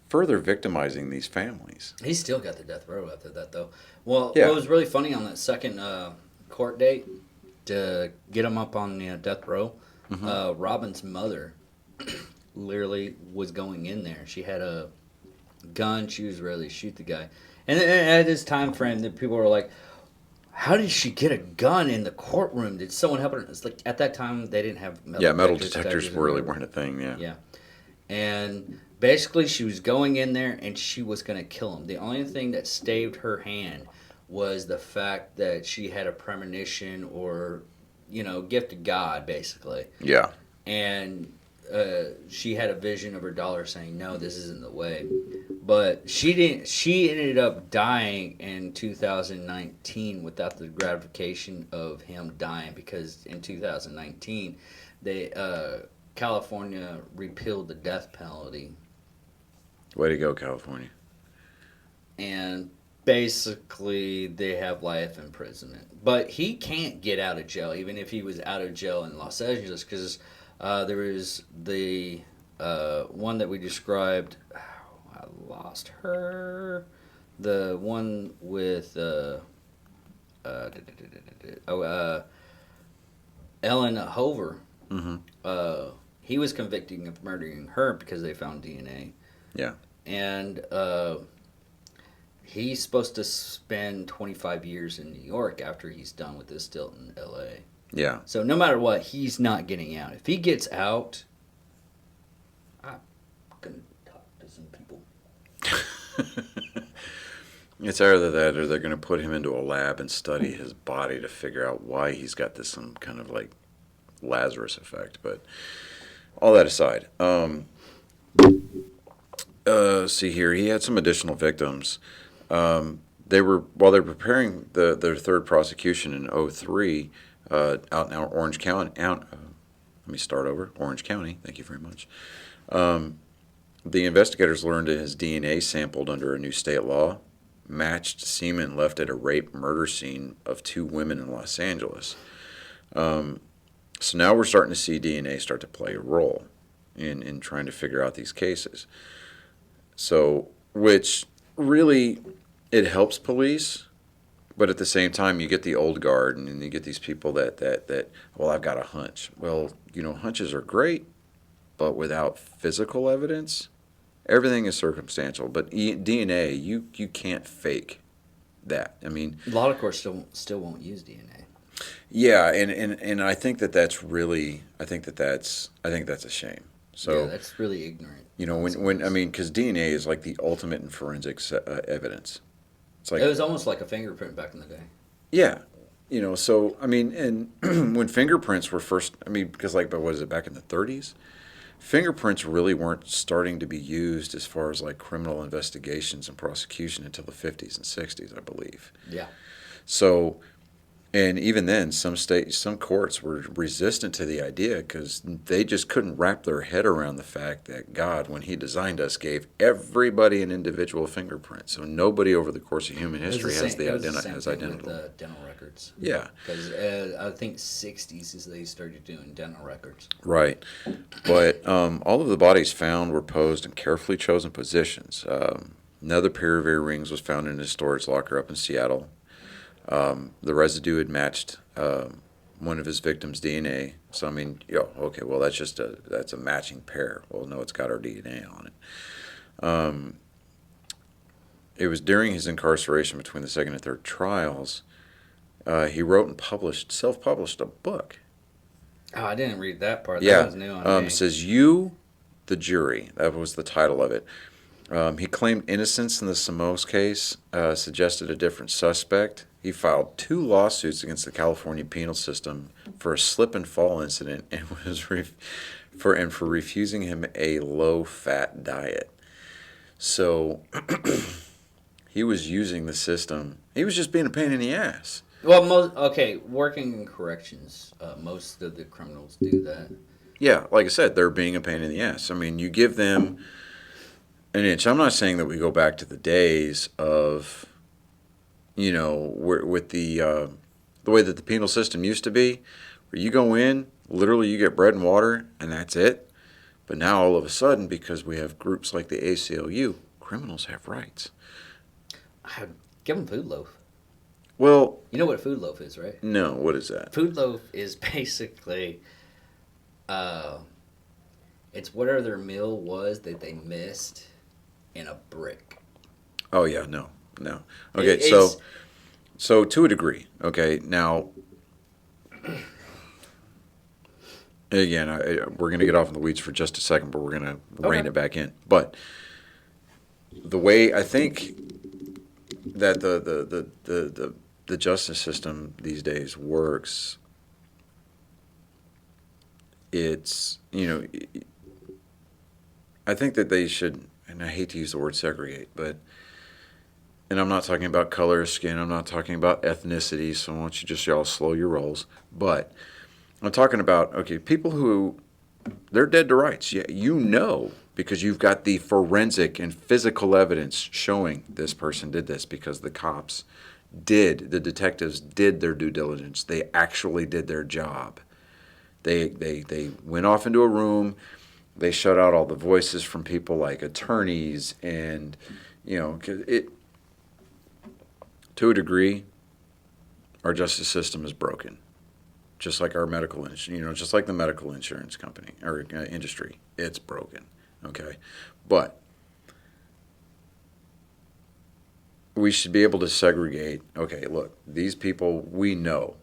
further victimizing these families. He's still got the death row after that, though. Well, Yeah. what was really funny on that second court date to get him up on the death row, Robin's mother literally was going in there. She had a gun. She was ready to shoot the guy. And at this time frame, the people were like, how did she get a gun in the courtroom? Did someone help her? It's like, at that time, they didn't have metal detectors really weren't a thing, Yeah. And basically, she was going in there, and she was going to kill him. The only thing that staved her hand was the fact that she had a premonition or, you know, gift of God, basically. Yeah. And she had a vision of her daughter saying, no, this isn't the way. But she didn't. She ended up dying in 2019 without the gratification of him dying, because in 2019, California repealed the death penalty. Way to go, California. And basically, they have life imprisonment. But he can't get out of jail, even if he was out of jail in Los Angeles, because there is the one that we described. I lost her. The one with Ellen Hover. Mm-hmm. He was convicted of murdering her because they found DNA. Yeah. And he's supposed to spend 25 years in New York after he's done with this stint in L.A. Yeah. So no matter what, he's not getting out. If he gets out, I'm going to talk to some people. It's either that or they're going to put him into a lab and study his body to figure out why he's got this some kind of like Lazarus effect. But all that aside, see here, he had some additional victims. While they were preparing their third prosecution in 2003 out in Orange County. Let me start over. Orange County. Thank you very much. The investigators learned that his DNA sampled under a new state law matched semen left at a rape murder scene of 2 women in Los Angeles. So now we're starting to see DNA start to play a role in trying to figure out these cases. So, which really, it helps police, but at the same time, you get the old guard, and you get these people that well, I've got a hunch. Well, you know, hunches are great, but without physical evidence, everything is circumstantial. But DNA, you can't fake that. I mean, A lot of courts still won't use DNA. yeah, and I think that's really, I think that's a shame. So yeah, that's really ignorant. you know, when I mean, because DNA is like the ultimate in forensics evidence. It's like, It was almost like a fingerprint back in the day. yeah, you know. So I mean, and when fingerprints were first, I mean, because like, but what is it, back in the 30s? Fingerprints really weren't starting to be used as far as like criminal investigations and prosecution until the 50s and 60s, I believe. Yeah. So, and even then, some courts were resistant to the idea because they just couldn't wrap their head around the fact that God, when He designed us, gave everybody an individual fingerprint. So nobody over the course of human history has identical. With dental records. Yeah. Because I think 60s is they started doing dental records. Right. But all of the bodies found were posed in carefully chosen positions. Another pair of earrings was found in his storage locker up in Seattle. The residue had matched one of his victims' DNA. So I mean, okay, well that's a matching pair. Well, no, it's got our DNA on it. It was during his incarceration between the second and third trials. He wrote and self-published a book. Oh, I didn't read that part. Yeah, That was new on me. it says "You, the Jury." That was the title of it. He claimed innocence in the Samos case, suggested a different suspect. He filed 2 lawsuits against the California penal system for a slip and fall incident, and for refusing him a low-fat diet. So he was using the system. He was just being a pain in the ass. Well, working in corrections, most of the criminals do that. Yeah, like I said, they're being a pain in the ass. I mean, you give them an inch. I'm not saying that we go back to the days of, with the way that the penal system used to be, where you go in, literally you get bread and water, and that's it. But now all of a sudden, because we have groups like the ACLU, criminals have rights. Give them food loaf. Well, you know what a food loaf is, right? No, what is that? Food loaf is basically, it's whatever their meal was that they missed in a brick. Oh yeah, no. Okay, so to a degree, okay. Now, again, we're going to get off in the weeds for just a second, but we're going to rein it back in. But the way I think that the justice system these days works, it's, I think that they should, and I hate to use the word segregate, and I'm not talking about color of skin, I'm not talking about ethnicity, so why don't you just y'all slow your rolls, but I'm talking about, okay, people who, they're dead to rights. Yeah, because you've got the forensic and physical evidence showing this person did this because the detectives did their due diligence. They actually did their job. They went off into a room. They shut out all the voices from people like attorneys and, to a degree, our justice system is broken. Just like our just like the medical insurance company or industry, it's broken. Okay, but we should be able to segregate. Okay, look, these people we know.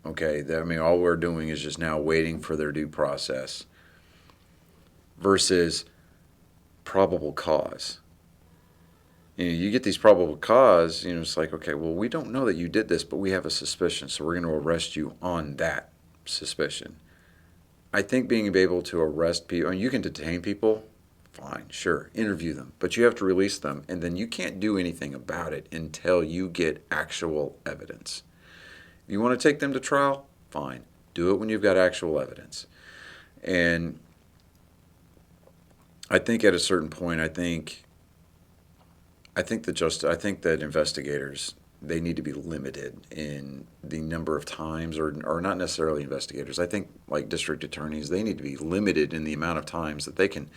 Okay, all we're doing is just now waiting for their due process. Versus probable cause. You get these probable cause, it's like, okay, well, we don't know that you did this, but we have a suspicion, so we're going to arrest you on that suspicion. I think being able to arrest people, and you can detain people, fine, sure, interview them, but you have to release them, and then you can't do anything about it until you get actual evidence. If you want to take them to trial, fine, do it when you've got actual evidence. And I think at a certain point, I think that investigators, they need to be limited in the number of times, or not necessarily investigators. I think like district attorneys, they need to be limited in the amount of times that they can,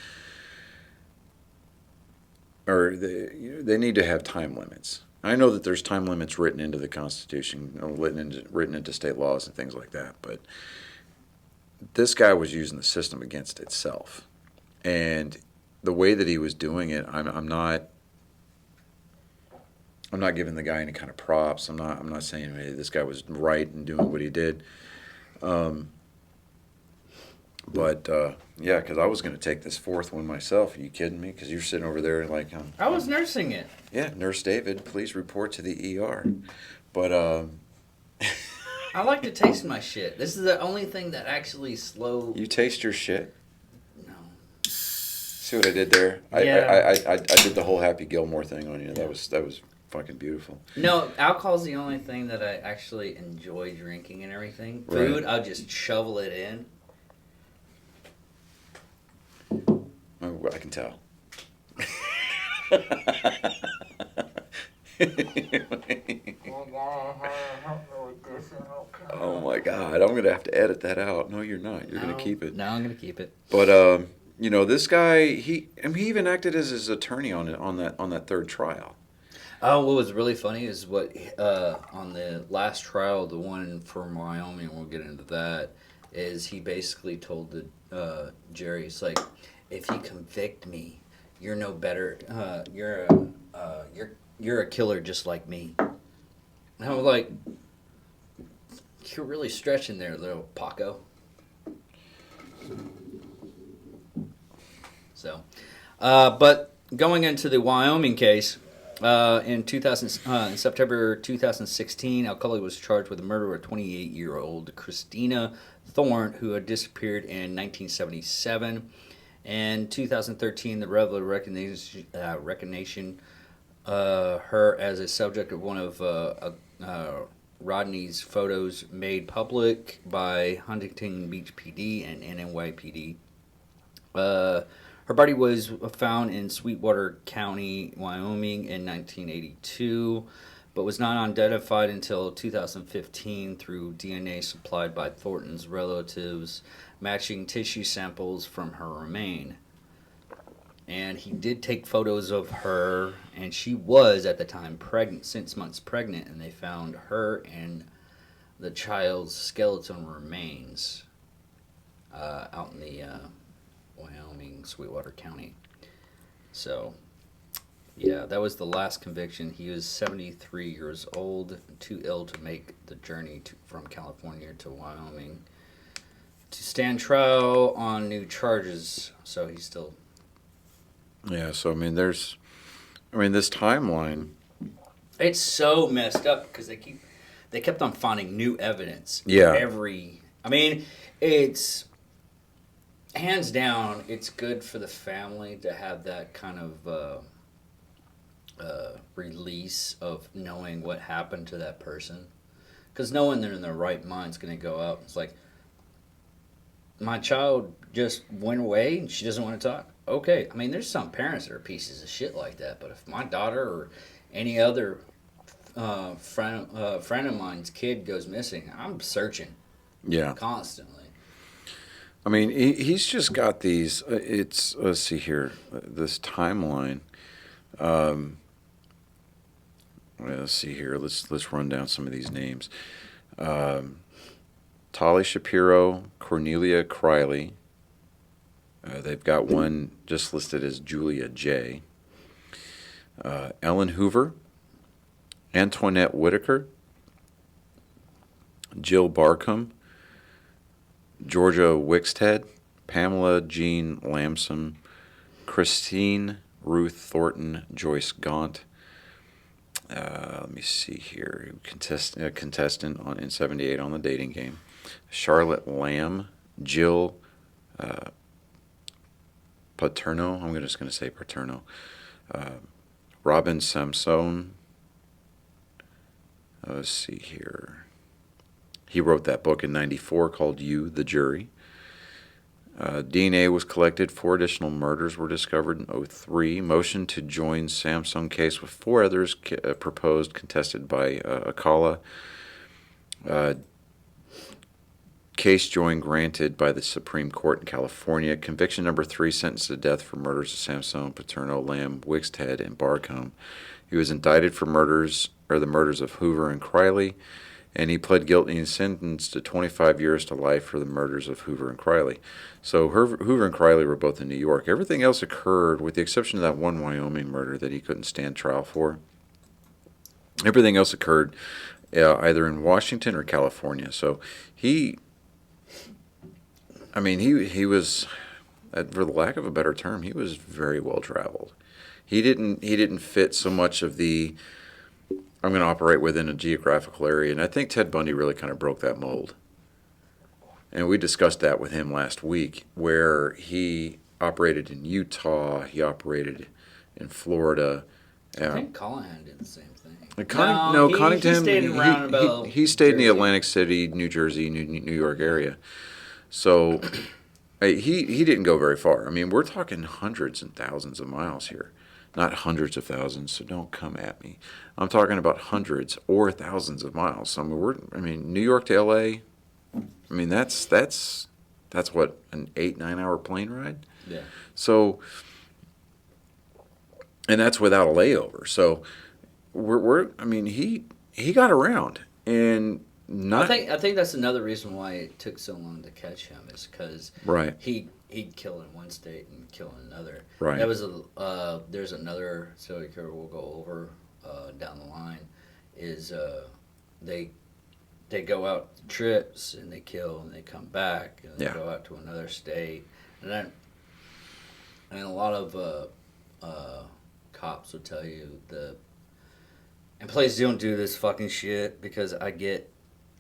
or they need to have time limits. I know that there's time limits written into the Constitution, written into state laws and things like that, but this guy was using the system against itself. And the way that he was doing it, I'm not giving the guy any kind of props. I'm not saying, hey, this guy was right in doing what he did. Yeah, because I was going to take this fourth one myself. Are you kidding me? Because you're sitting over there like... I was nursing it. Yeah, Nurse David, please report to the ER. But... I like to taste my shit. This is the only thing that actually You taste your shit? No. See what I did there? Yeah. I did the whole Happy Gilmore thing on you. That was fucking beautiful. No, alcohol's the only thing that I actually enjoy drinking and everything. Food, right. I'll just shovel it in. Oh, I can tell. Oh my God, I'm gonna have to edit that out. No, you're not. You're gonna keep it. No, I'm gonna keep it. But This guy, he even acted as his attorney on that third trial. Oh, what was really funny is what on the last trial, the one from Wyoming, we'll get into that, is he basically told the Jerry, it's like, if you convict me, you're no better. You're a killer just like me. And I was like, you're really stretching there, little Paco. So, but going into the Wyoming case. In September 2016, Alcala was charged with the murder of 28-year-old Christina Thorne, who had disappeared in 1977. In 2013, the Reveille recognition her as a subject of one of Rodney's photos made public by Huntington Beach PD and NYPD. Her body was found in Sweetwater County, Wyoming in 1982, but was not identified until 2015 through DNA supplied by Thornton's relatives, matching tissue samples from her remain. And he did take photos of her, and she was, at the time, pregnant, 6 months pregnant, and they found her and the child's skeleton remains out in the Wyoming, Sweetwater County. So, yeah, that was the last conviction. He was 73 years old, too ill to make the journey from California to Wyoming to stand trial on new charges. So he's still... Yeah, so, this timeline... It's so messed up because they kept on finding new evidence. Yeah. It's... Hands down, it's good for the family to have that kind of release of knowing what happened to that person. Because no one in their right mind is going to go out. It's like, my child just went away and she doesn't want to talk. Okay. There's some parents that are pieces of shit like that. But if my daughter or any other friend of mine's kid goes missing, I'm searching. Yeah. Constantly. He's just got these. Let's see here, this timeline. Let's see here. Let's run down some of these names. Tali Shapiro, Cornelia Criley. They've got one just listed as Julia J. Ellen Hoover, Antoinette Whitaker, Jill Barcombe, Georgia Wixted, Pamela Jean Lamson, Christine Ruth Thornton, Joyce Gaunt. Let me see here. Contestant in 78 on the dating game. Charlotte Lamb, Jill Paterno. I'm just going to say Paterno. Robin Samson. Let's see here. He wrote that book in 94 called You, the Jury. DNA was collected. 4 additional murders were discovered in 03. Motion to join Samsung case with 4 others proposed, contested by Alcala. Case join granted by the Supreme Court in California. Conviction number 3, sentenced to death for murders of Samson, Paterno, Lamb, Wixted, and Barcombe. He was indicted for the murders of Hoover and Criley, and he pled guilty and sentenced to 25 years to life for the murders of Hoover and Criley. So Hoover and Criley were both in New York. Everything else occurred, with the exception of that one Wyoming murder that he couldn't stand trial for. Everything else occurred either in Washington or California. So he was, for the lack of a better term, he was very well traveled. He didn't fit so much of the, I'm going to operate within a geographical area. And I think Ted Bundy really kind of broke that mold. And we discussed that with him last week, where he operated in Utah, he operated in Florida. I think Callahan did the same thing. Connington, he stayed in roundabout. He stayed in the Atlantic City, New Jersey, New York area. So he didn't go very far. We're talking hundreds and thousands of miles here. Not hundreds of thousands, so don't come at me. I'm talking about hundreds or thousands of miles. New York to L.A., that's That's what, an 8-9 hour plane ride? Yeah. So, and that's without a layover. So I mean, he got around, and not. I think that's another reason why it took so long to catch him, is because Right. he'd kill in one state and kill in another. Right. That was there's another serial killer we'll go over down the line, is they go out trips and they kill and they come back and they go out to another state, and a lot of cops will tell you and police don't do this fucking shit, because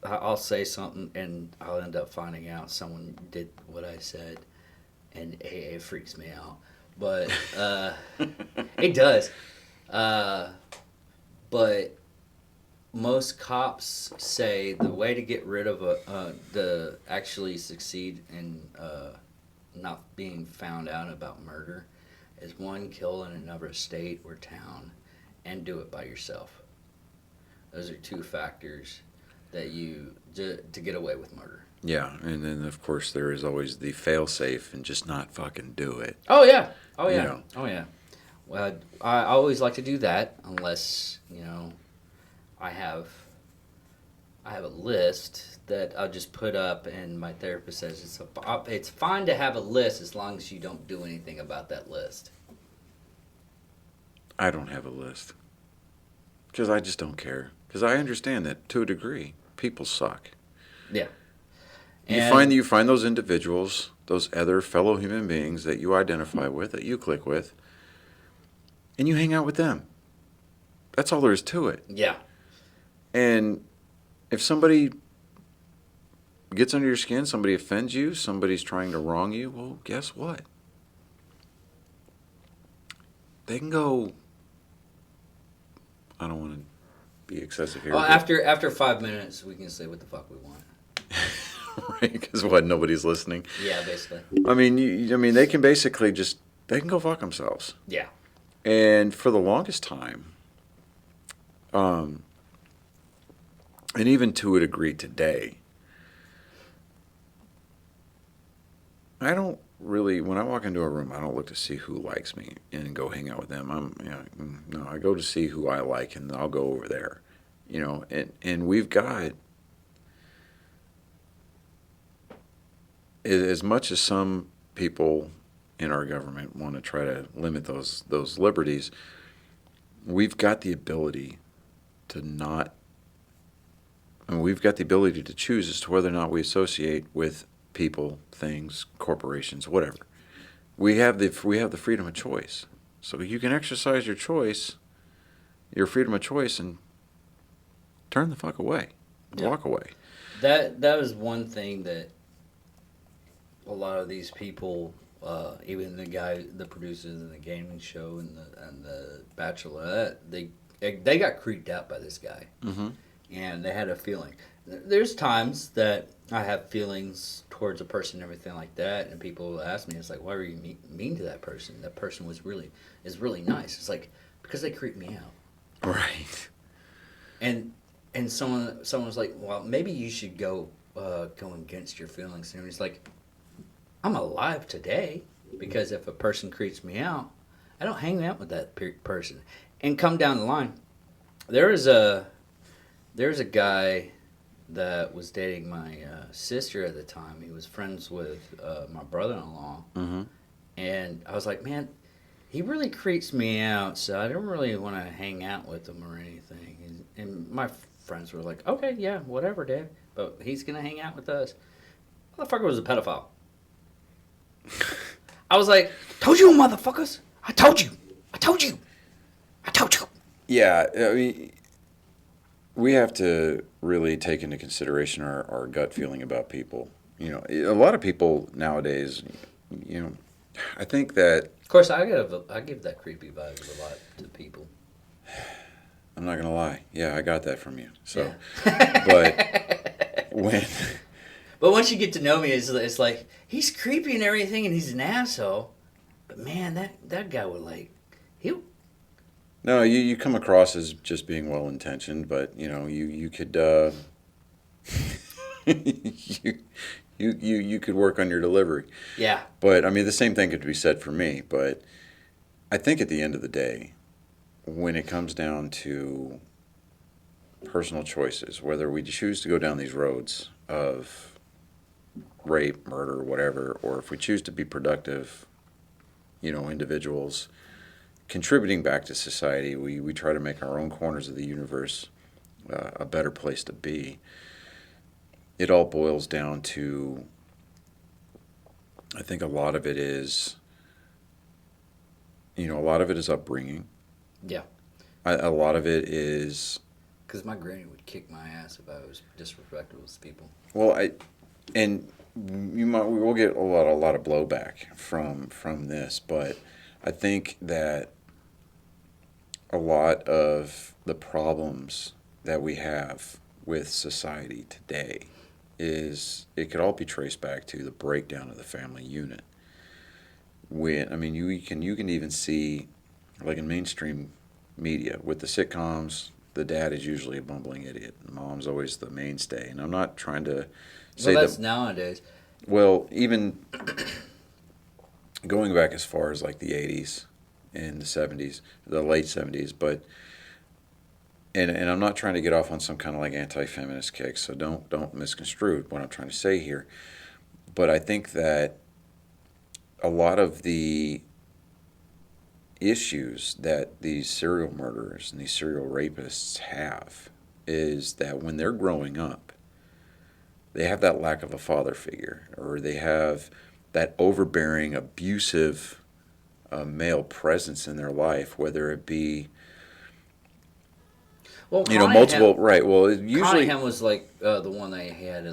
I'll say something and I'll end up finding out someone did what I said, and it freaks me out. But it does. But most cops say the way to get rid of to actually succeed in not being found out about murder is, one, kill in another state or town and do it by yourself. Those are two factors that to get away with murder. Yeah, and then of course there is always the fail-safe and just not fucking do it. Oh yeah, oh yeah, You know. oh yeah. Well, I always like to do that unless I have a list that I'll just put up, and my therapist says it's fine to have a list as long as you don't do anything about that list. I don't have a list because I just don't care. Because I understand that to a degree, people suck. Yeah. You find those individuals, those other fellow human beings that you identify with, that you click with, and you hang out with them. That's all there is to it. Yeah. And if somebody gets under your skin, somebody offends you, somebody's trying to wrong you, well, guess what? They can go. I don't want to be excessive here. Well, after 5 minutes, we can say what the fuck we want. Right? Because what? Nobody's listening. Yeah, basically. I mean, they can basically they can go fuck themselves. Yeah. And for the longest time, and even to a degree today, I don't really, when I walk into a room, I don't look to see who likes me and go hang out with them. No, I go to see who I like, and I'll go over there, and we've got, as much as some people in our government want to try to limit those liberties, we've got the ability to not, we've got the ability to choose as to whether or not we associate with people, things, corporations, whatever. We have the freedom of choice. So you can exercise your freedom of choice, and turn the fuck away. Yeah. Walk away. That was one thing that a lot of these people, even the producers in the gaming show and the Bachelorette, they got creeped out by this guy. Mm-hmm. And they had a feeling. There's times that I have feelings towards a person and everything like that, and people will ask me, it's like, why were you mean to that person? That person is really nice. It's like, because they creep me out. Right. And someone was like, well, maybe you should go against your feelings. And he's like, I'm alive today, because if a person creeps me out, I don't hang out with that person. And come down the line, there's a guy that was dating my sister at the time. He was friends with my brother-in-law. Mm-hmm. And I was like, man, he really creeps me out, so I don't really want to hang out with him or anything. And my friends were like, okay, yeah, whatever, Dad. But he's going to hang out with us. Motherfucker was a pedophile. I was like, told you, motherfuckers. I told you. Yeah, I mean, we have to really take into consideration our gut feeling about people. A lot of people nowadays, I think that... Of course, I give that creepy vibes a lot to people. I'm not going to lie. Yeah, I got that from you. So, yeah. But once you get to know me, it's like, he's creepy and everything, and he's an asshole. But man, that guy would No, you come across as just being well-intentioned, but, you could... you, you could work on your delivery. Yeah. But I mean, the same thing could be said for me. But I think at the end of the day, when it comes down to personal choices, whether we choose to go down these roads of rape, murder, whatever, or if we choose to be productive, individuals contributing back to society, we try to make our own corners of the universe a better place to be. It all boils down to, I think a lot of it is, upbringing. Yeah. A lot of it is... Because my granny would kick my ass if I was disrespectful to people. Well, we'll get a lot of blowback from this, but I think that a lot of the problems that we have with society today it could all be traced back to the breakdown of the family unit. You can even see, like in mainstream media, with the sitcoms, the dad is usually a bumbling idiot. The mom's always the mainstay. And I'm not trying to say that's nowadays. Well, even going back as far as like the 80s and the 70s, the late 70s, but and I'm not trying to get off on some kind of like anti-feminist kick, so don't misconstrue what I'm trying to say here. But I think that a lot of the issues that these serial murderers and these serial rapists have is that when they're growing up, they have that lack of a father figure, or they have that overbearing, abusive male presence in their life, whether it be multiple. Right. Well, usually Conningham was like the one that he had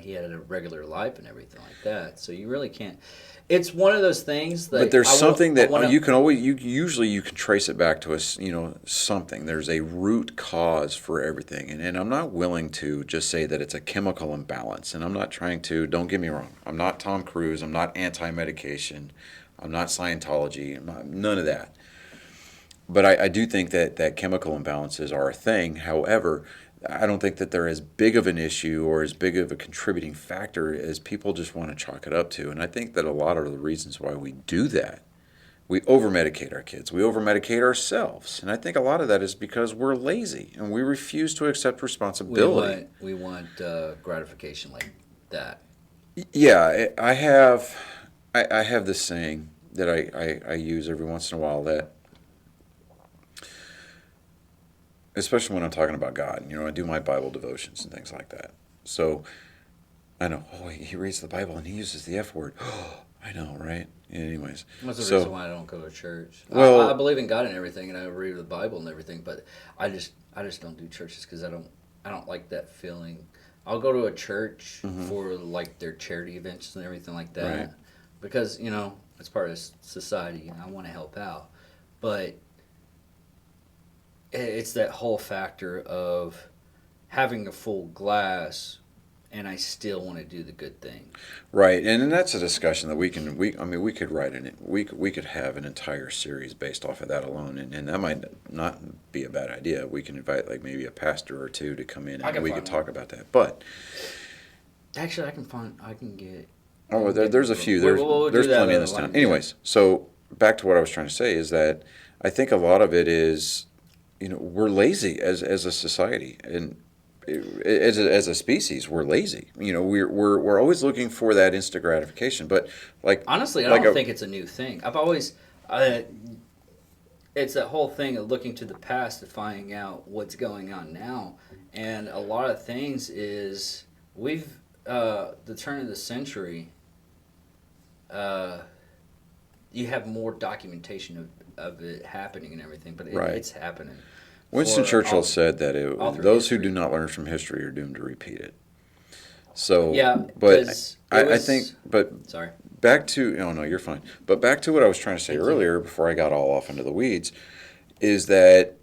he had a regular life and everything like that. So you really can't. It's one of those things that. But there's something that you can always you can trace it back to something. There's a root cause for everything, and I'm not willing to just say that it's a chemical imbalance. And I'm not trying to. Don't get me wrong. I'm not Tom Cruise. I'm not anti-medication. I'm not Scientology. I'm not, none of that. But I do think that chemical imbalances are a thing. However, I don't think that they're as big of an issue or as big of a contributing factor as people just want to chalk it up to. And I think that a lot of the reasons why we do that, we over-medicate our kids. We over-medicate ourselves. And I think a lot of that is because we're lazy and we refuse to accept responsibility. We want gratification like that. Yeah, I have this saying that I use every once in a while that, especially when I'm talking about God, I do my Bible devotions and things like that. So I know, he reads the Bible and he uses the F word. I know, right? Anyways. That's the reason why I don't go to church. Well, I believe in God and everything, and I read the Bible and everything, but I just don't do churches because I don't like that feeling. I'll go to a church for like their charity events and everything like that, right, because it's part of society and I want to help out, but it's that whole factor of having a full glass and I still want to do the good thing. Right, and that's a discussion that we could write in it. We could have an entire series based off of that alone, and that might not be a bad idea. We can invite like maybe a pastor or two to come in and we could talk about that. But actually, I can get. Oh, there's a few. There's plenty in this town. Anyways, so back to what I was trying to say is that I think a lot of it is, we're lazy as a society, and as a species, we're lazy. We're always looking for that instant gratification. But like honestly, I don't think it's a new thing. I've always, it's that whole thing of looking to the past to finding out what's going on now, and a lot of things is the turn of the century. You have more documentation of it happening and everything, but it's happening. Winston Churchill said that those who do not learn from history are doomed to repeat it. So, yeah, but I think, sorry. Back to, no, you're fine. But back to what I was trying to say earlier before I got all off into the weeds, is that,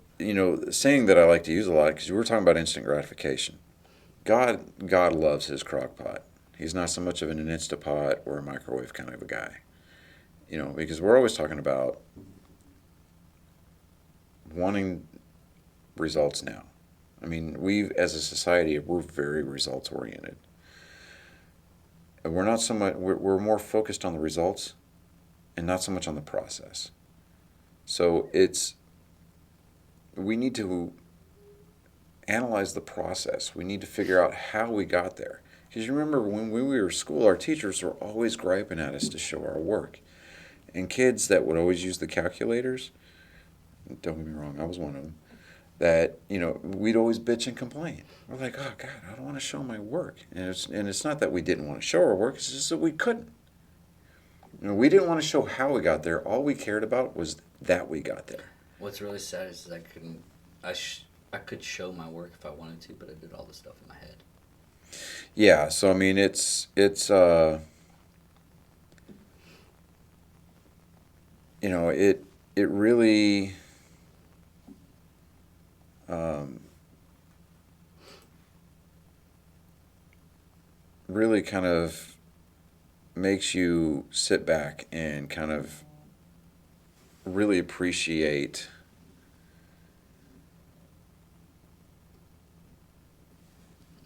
saying that I like to use a lot, because we were talking about instant gratification. God loves his crock pot. He's not so much of an Instapot or a microwave kind of a guy. Because we're always talking about wanting results now. I mean, as a society, we're very results oriented. we're not so much, we're more focused on the results and not so much on the process. So we need to analyze the process. We need to figure out how we got there. Because you remember when we were in school, our teachers were always griping at us to show our work. And kids that would always use the calculators, don't get me wrong, I was one of them, that, we'd always bitch and complain. We're like, oh, God, I don't want to show my work. And it's not that we didn't want to show our work, it's just that we couldn't. We didn't want to show how we got there. All we cared about was that we got there. What's really sad is I couldn't. I could show my work if I wanted to, but I did all the stuff in my head. Yeah, so I mean, it's it really really kind of makes you sit back and kind of really appreciate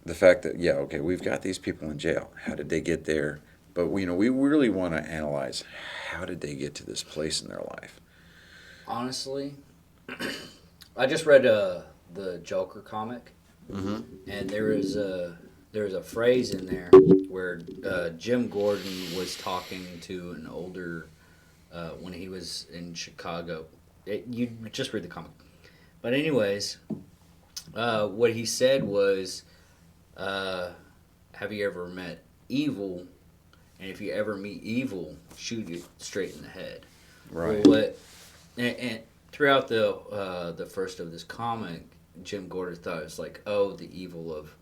the fact that, yeah, okay, we've got these people in jail. How did they get there? But, we really want to analyze, how did they get to this place in their life? Honestly, I just read the Joker comic, and there is a phrase in there where Jim Gordon was talking to an older, when he was in Chicago. You just read the comic. But anyways, what he said was, have you ever met evil? And if you ever meet evil, shoot it straight in the head. Right. Well, and throughout the first of this comic, Jim Gordon thought it was like, oh, the evil of,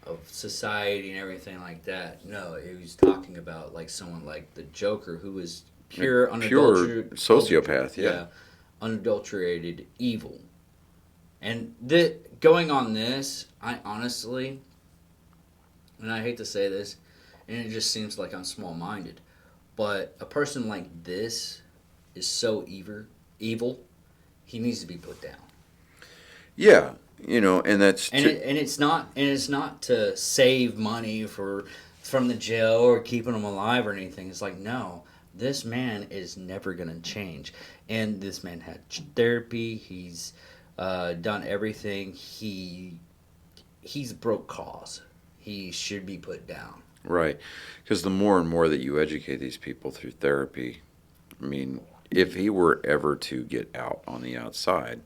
of society and everything like that. No, he was talking about like someone like the Joker, who was pure sociopath. Yeah, unadulterated evil. And going on this, I honestly, and I hate to say this, and it just seems like I'm small-minded, but a person like this is so evil, he needs to be put down. Yeah, and that's it's not to save money from the jail or keeping them alive or anything. It's like, no, this man is never gonna change, and this man had therapy. He's done everything. He's broke cause. He should be put down. Right, because the more and more that you educate these people through therapy, I mean, if he were ever to get out on the outside,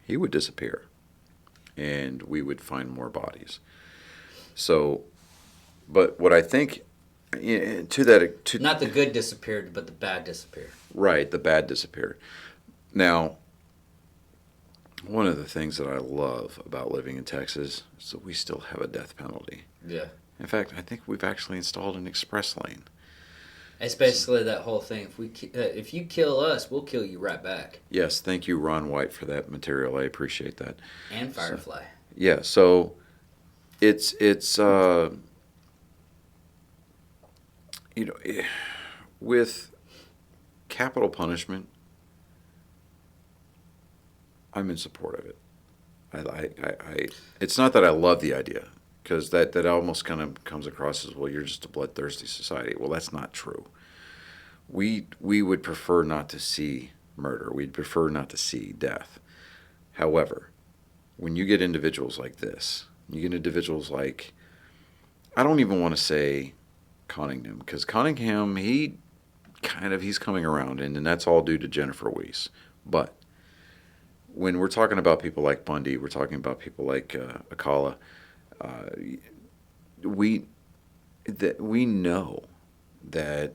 he would disappear, and we would find more bodies. So, but what I think, not the good disappeared, but the bad disappeared. Right, the bad disappeared. Now, one of the things that I love about living in Texas is that we still have a death penalty. Yeah. In fact, I think we've actually installed an express lane. It's basically that whole thing. If you kill us, we'll kill you right back. Yes, thank you, Ron White, for that material. I appreciate that. And Firefly. So it's with capital punishment, I'm in support of it. I it's not that I love the idea, because that almost kind of comes across as, well, you're just a bloodthirsty society. Well, that's not true. We would prefer not to see murder. We'd prefer not to see death. Hehowever, when you get individuals like this, you get individuals like, I don't even want to say Cunningham, because Cunningham, he's coming around, and that's all due to Jennifer Weiss. But when we're talking about people like Bundy, we're talking about people like Alcala, we know that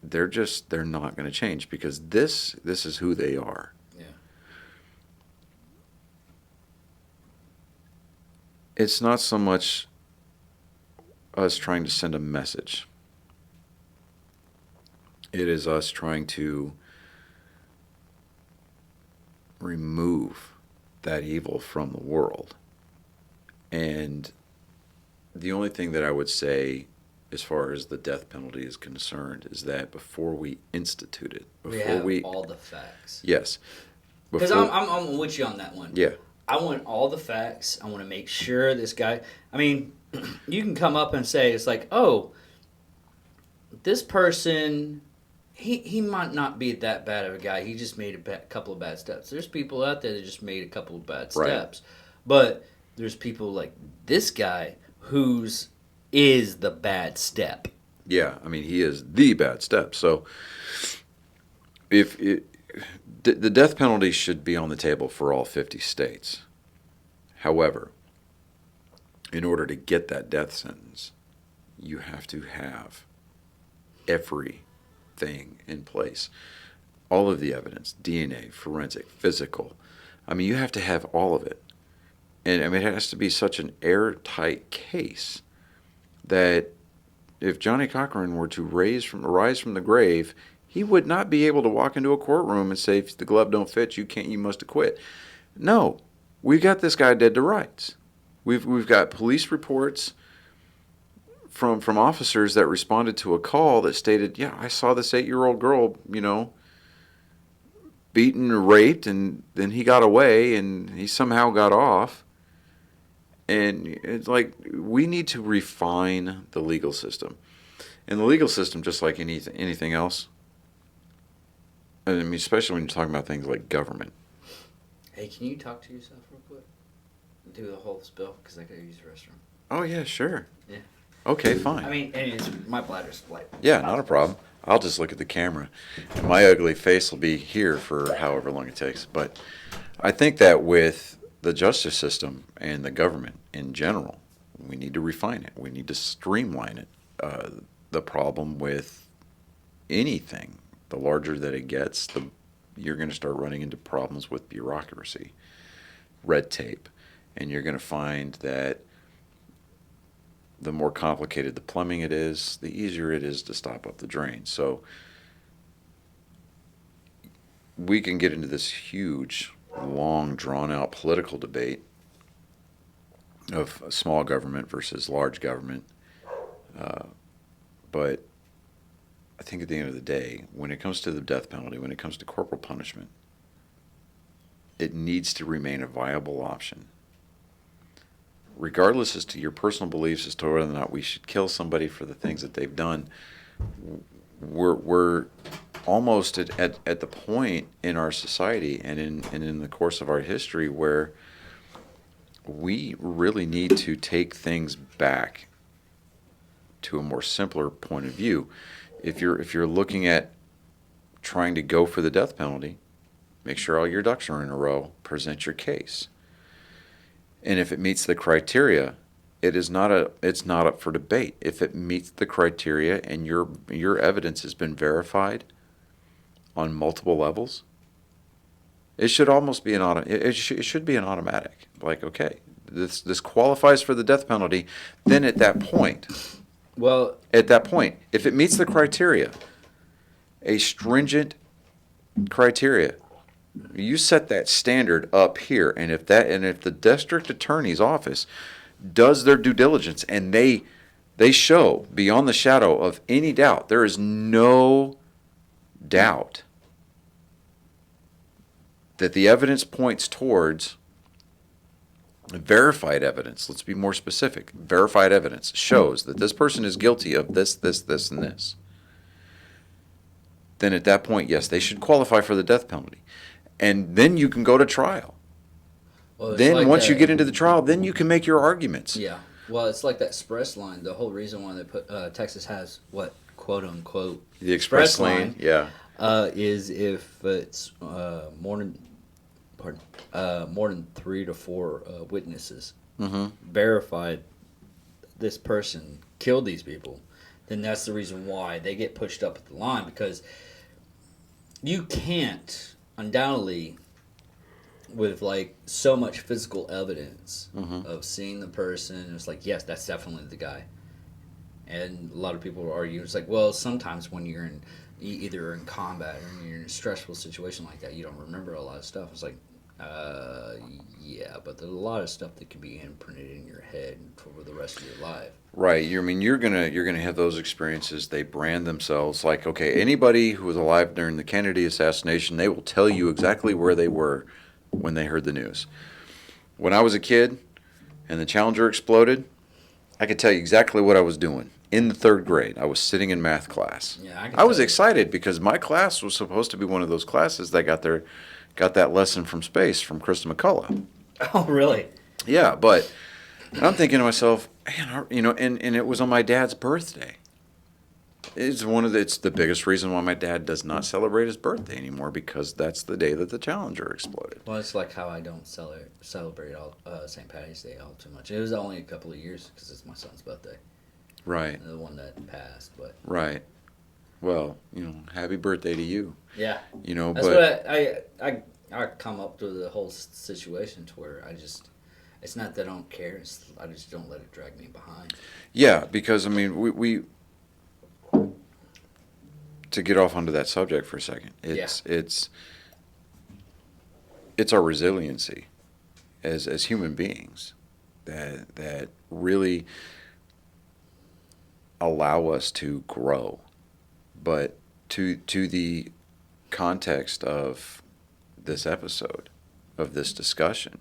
they're not going to change, because this is who they are. Yeah. It's not so much us trying to send a message. It is us trying to remove that evil from the world. And the only thing that I would say, as far as the death penalty is concerned, is that before we institute it, we have all the facts. Yes. Because I'm with you on that one. Yeah. I want all the facts. I want to make sure this guy. I mean, you can come up and say it's like, oh, this person, he might not be that bad of a guy. He just made a couple of bad steps. There's people out there that just made a couple of bad steps, but there's people like this guy who's is the bad step. Yeah, I mean, he is the bad step. So the death penalty should be on the table for all 50 states. However, in order to get that death sentence, you have to have everything in place. All of the evidence, DNA, forensic, physical. I mean, you have to have all of it. And I mean, it has to be such an airtight case that if Johnny Cochran were to rise from the grave, he would not be able to walk into a courtroom and say, if the glove don't fit, you must acquit. No, we got this guy dead to rights. We've got police reports from officers that responded to a call that stated, yeah, I saw this 8-year-old girl, beaten or raped, and then he got away and he somehow got off. And it's like, we need to refine the legal system. And the legal system, just like anything else, I mean, especially when you're talking about things like government. Hey, can you talk to yourself real quick? Do the whole spill, because I gotta use the restroom. Oh, yeah, sure. Yeah. Okay, fine. I mean, anyways, my bladder's like... Yeah, not a problem. I'll just look at the camera. And my ugly face will be here for however long it takes. But I think that with the justice system and the government in general, we need to refine it. We need to streamline it. The problem with anything, the larger that it gets, you're going to start running into problems with bureaucracy, red tape, and you're going to find that the more complicated the plumbing it is, the easier it is to stop up the drain. So we can get into this huge, long, drawn-out political debate of small government versus large government. But I think at the end of the day, when it comes to the death penalty, when it comes to corporal punishment, it needs to remain a viable option. Regardless as to your personal beliefs as to whether or not we should kill somebody for the things that they've done, we're almost at the point in our society and in the course of our history where we really need to take things back to a more simpler point of view. If you're looking at trying to go for the death penalty, make sure all your ducks are in a row, present your case. And if it meets the criteria, it's not up for debate. If it meets the criteria and your evidence has been verified on multiple levels, it should almost be it should be an automatic. Like, okay, this qualifies for the death penalty. Then at that point, if it meets the criteria, a stringent criteria, you set that standard up here, and if the district attorney's office does their due diligence and they show beyond the shadow of any doubt, there is no doubt that the evidence points towards verified evidence. Let's be more specific. Verified evidence shows that this person is guilty of this, this, this, and this. Then at that point, yes, they should qualify for the death penalty. And then you can go to trial. Well, then like once you get into the trial, then you can make your arguments. Yeah. Well, it's like that express line. The whole reason why they put Texas has what, quote unquote, the express lane, yeah, is if it's more than 3 to 4 witnesses verified this person killed these people, then that's the reason why they get pushed up at the line, because you can't undoubtedly, with like so much physical evidence of seeing the person, it's like, yes, that's definitely the guy. And a lot of people argue, it's like, well, sometimes when you're either in combat or you're in a stressful situation like that, you don't remember a lot of stuff. It's like, yeah, but there's a lot of stuff that can be imprinted in your head for the rest of your life. Right. You're gonna have those experiences. They brand themselves like, okay, anybody who was alive during the Kennedy assassination, they will tell you exactly where they were when they heard the news. When I was a kid and the Challenger exploded, I could tell you exactly what I was doing. In the 3rd grade, I was sitting in math class. Yeah, I was excited because my class was supposed to be one of those classes that got that lesson from space from Krista McCullough. Oh, really? Yeah, but I'm thinking to myself, man, and it was on my dad's birthday. It's the biggest reason why my dad does not celebrate his birthday anymore, because that's the day that the Challenger exploded. Well, it's like how I don't celebrate St. Patty's Day all too much. It was only a couple of years because it's my son's birthday. Right. The one that passed, but. Right. Well, happy birthday to you. Yeah. That's what I come up to the whole situation to where it's not that I don't care. I just don't let it drag me behind. Yeah, because we to get off onto that subject for a second, it's our resiliency as human beings that really allow us to grow. But to the context of this episode, of this discussion,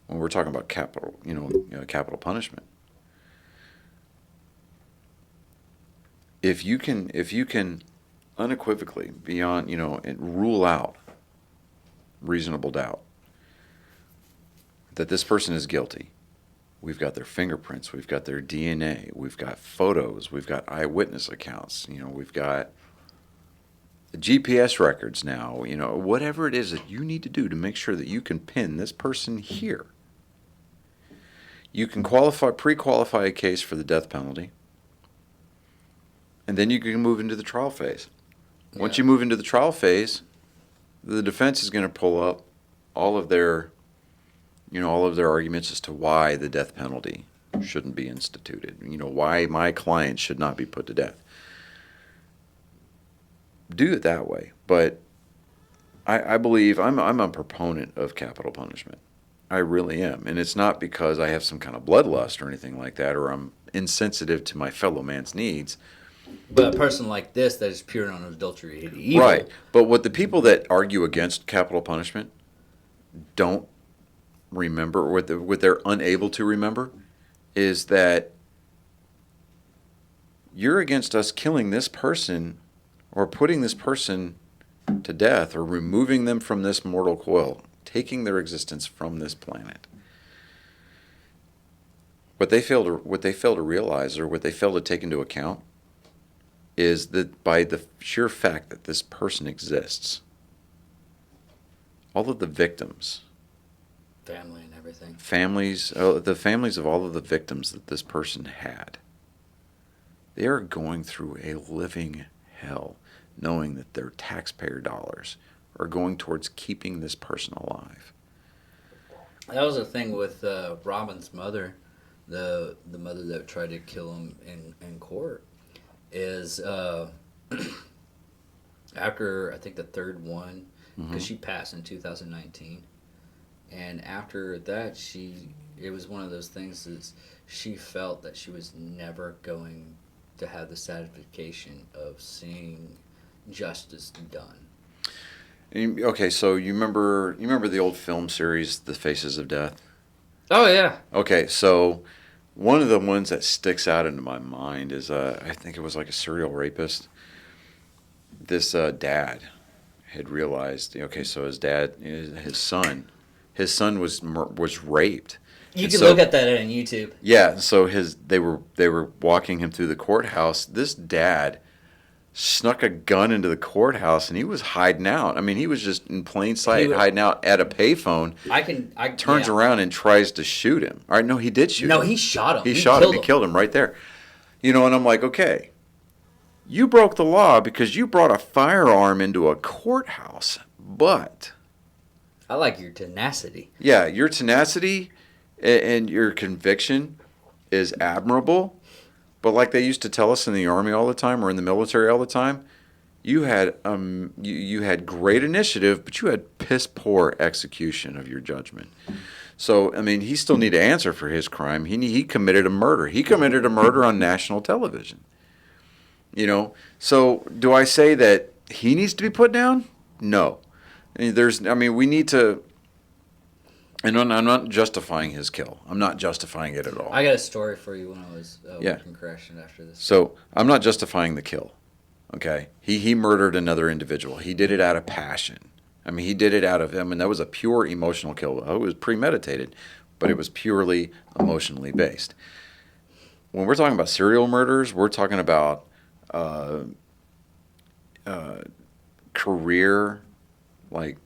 when we're talking about capital punishment, if you can unequivocally beyond and rule out reasonable doubt that this person is guilty. We've got their fingerprints, we've got their DNA, we've got photos, we've got eyewitness accounts, we've got GPS records now, whatever it is that you need to do to make sure that you can pin this person here. You can pre-qualify a case for the death penalty, and then you can move into the trial phase. Yeah. Once you move into the trial phase, the defense is going to pull up all of their arguments as to why the death penalty shouldn't be instituted. Why my client should not be put to death. Do it that way. But I believe I'm a proponent of capital punishment. I really am. And it's not because I have some kind of bloodlust or anything like that, or I'm insensitive to my fellow man's needs. But a person like this that is pure and unadulterated evil. Right. But what the people that argue against capital punishment don't remember, or what they're unable to remember, is that you're against us killing this person or putting this person to death or removing them from this mortal coil, taking their existence from this planet. What they fail to realize, or what they fail to take into account, is that by the sheer fact that this person exists, all of the victims, family and everything, the families of all of the victims that this person had, they are going through a living hell, knowing that their taxpayer dollars are going towards keeping this person alive. That was the thing with Robin's mother, the mother that tried to kill him in court, is after I think the third one, because she passed in 2019, and after that it was one of those things that she felt that she was never going to have the satisfaction of seeing justice done. Okay, so you remember the old film series, The Faces of Death? Oh yeah. Okay, so one of the ones that sticks out into my mind is I think it was like a serial rapist. This dad had realized, okay, so his son was raped. You can look at that on YouTube. Yeah, so they were walking him through the courthouse. This dad snuck a gun into the courthouse, and he was hiding out. I mean, he was just in plain sight, hiding out at a payphone. Turns around and tries to shoot him. All right, no, he did shoot him. No, he shot him. He shot him. He killed him right there. And I'm like, okay, you broke the law because you brought a firearm into a courthouse, but I like your tenacity. Yeah, your tenacity and your conviction is admirable. But like they used to tell us in the Army all the time, or in the military all the time, you had you had great initiative, but you had piss poor execution of your judgment. So I mean, he still need to answer for his crime. He committed a murder. He committed a murder on national television. So do I say that he needs to be put down? No. We need to And I'm not justifying his kill. I'm not justifying it at all. I got a story for you when I was Yeah. working corrections after this. So I'm not justifying the kill. Okay, he murdered another individual. He did it out of passion. I mean, he did it out of. I mean, that was a pure emotional kill. It was premeditated, but it was purely emotionally based. When we're talking about serial murders, we're talking about career, like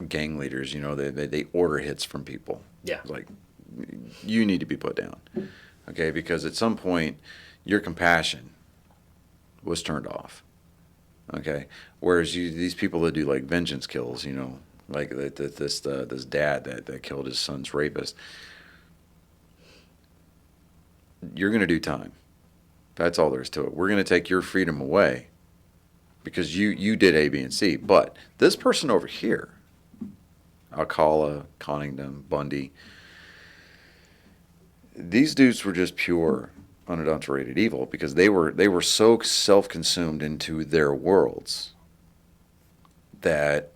gang leaders. You know, they order hits from people. Yeah. Like, you need to be put down. Okay, because at some point, your compassion was turned off. Okay, whereas these people that do like vengeance kills, you know, like this dad that killed his son's rapist, you're gonna do time. That's all there is to it. We're gonna take your freedom away because you did A, B, and C. But this person over here, Alcala, Connington, Bundy, these dudes were just pure unadulterated evil because they were so self-consumed into their worlds that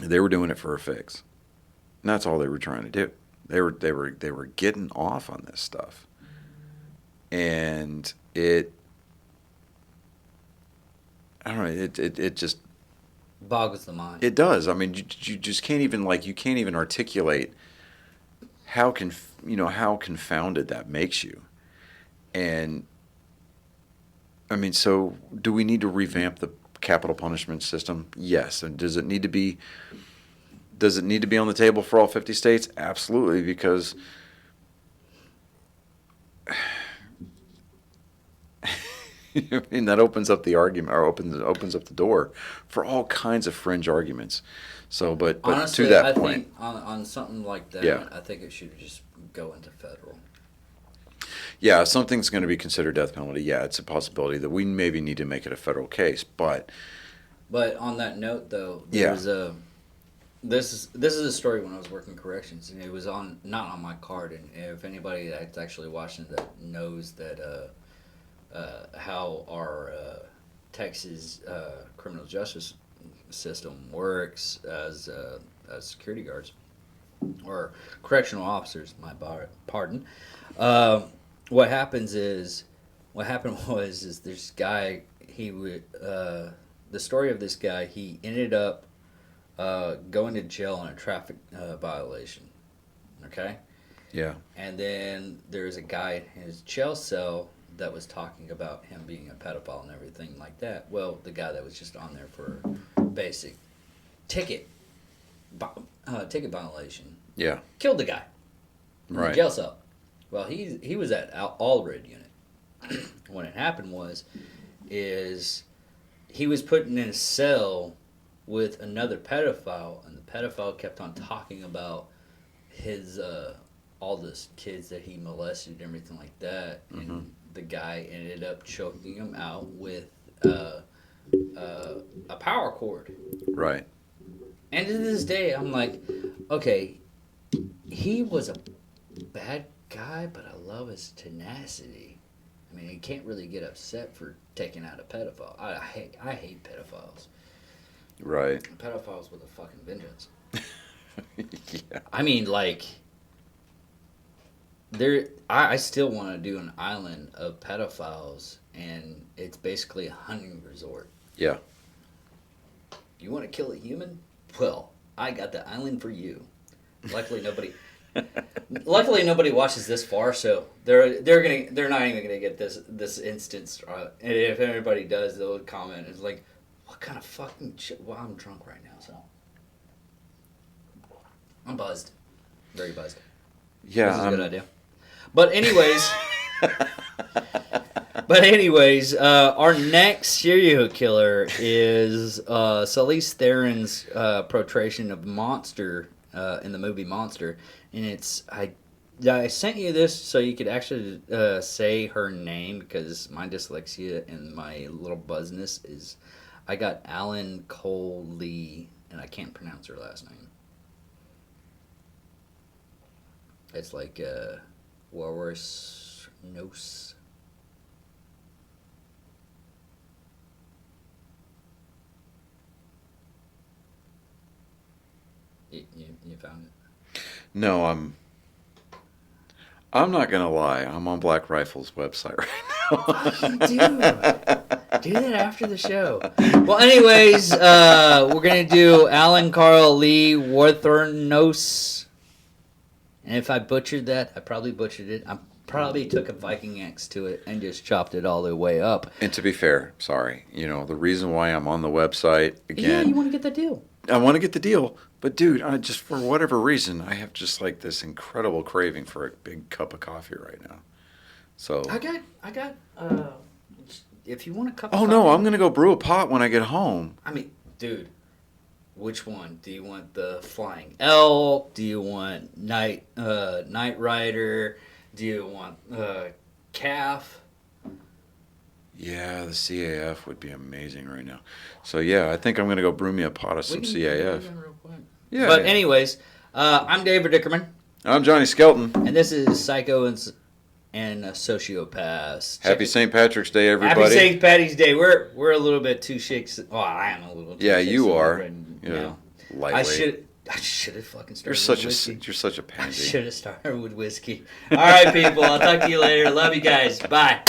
they were doing it for a fix. And that's all they were trying to do. They were getting off on this stuff. And I don't know, it just boggles the mind. It does. I mean, you just can't even articulate how confounded that makes you. And I mean, so do we need to revamp the capital punishment system? Yes. And does it need to be on the table for all 50 states? Absolutely, because I mean, that opens up the argument, or opens up the door for all kinds of fringe arguments. So, but honestly, to that I point, think on something like that, yeah. I think it should just go into federal. Yeah, if something's going to be considered death penalty, yeah, it's a possibility that we maybe need to make it a federal case. But on that note, though, there was a this is a story when I was working corrections, and it was not on my card. And if anybody that's actually watching that knows that how our Texas criminal justice system works as security guards or correctional officers, my pardon. What happened was this guy, he would the story of this guy, he ended up going to jail on a traffic violation. Okay? Yeah. And then there's a guy in his jail cell that was talking about him being a pedophile and everything like that. Well, the guy that was just on there for basic ticket violation. Yeah. Killed the guy. In the jail cell. Well, he was at all red unit. What had happened is he was put in a cell with another pedophile, and the pedophile kept on talking about his all the kids that he molested and everything like that, and the guy ended up choking him out with a power cord. Right. And to this day, I'm like, okay, he was a bad guy, but I love his tenacity. I mean, he can't really get upset for taking out a pedophile. I hate pedophiles. Right. Pedophiles with a fucking vengeance. Yeah. I mean, like, I still want to do an island of pedophiles, and it's basically a hunting resort. Yeah. You want to kill a human? Well, I got the island for you. Luckily, nobody watches this far, so they're not even gonna get this instance. And if anybody does, they'll comment. It's like, what kind of fucking shit? Well, I'm drunk right now, so I'm buzzed, very buzzed. Yeah, this is a good idea. But anyways, our next serial killer is Charlize Theron's portrayal of Monster in the movie Monster, and it's I sent you this so you could actually say her name, because my dyslexia and my little buzzness is, I got Alan Cole Lee, and I can't pronounce her last name. It's like Walrus Nose. You found it? No, I'm not gonna lie. I'm on Black Rifle's website right Fucking dude. Do that after the show. Well, anyways, we're going to do Alan Carl Lee Warthornos. And if I butchered that, I probably butchered it. I probably took a Viking axe to it and just chopped it all the way up. And to be fair, sorry. You know, the reason why I'm on the website, again... Yeah, you want to get the deal. I want to get the deal. But, dude, I just, for whatever reason, I have just, like, this incredible craving for a big cup of coffee right now. So... I got, if you want a cup of coffee... coffee... Oh, no, I'm going to go brew a pot when I get home. I mean, dude, which one? Do you want the Flying Elk? Do you want Night Rider? Do you want Calf? Yeah, the CAF would be amazing right now. So, yeah, I think I'm going to go brew me a pot of some CAF. Yeah. But anyways, I'm David Dickerman. I'm Johnny Skelton. And this is Psycho and Sociopaths. Happy St. Patrick's Day, everybody. Happy St. Patty's Day. We're a little bit too shakes. Well, I am a little too shakes. Yeah, you are. Right now. Lightweight. I should have fucking started You're such a pansy. I should have started with whiskey. All right, people. I'll talk to you later. Love you guys. Bye.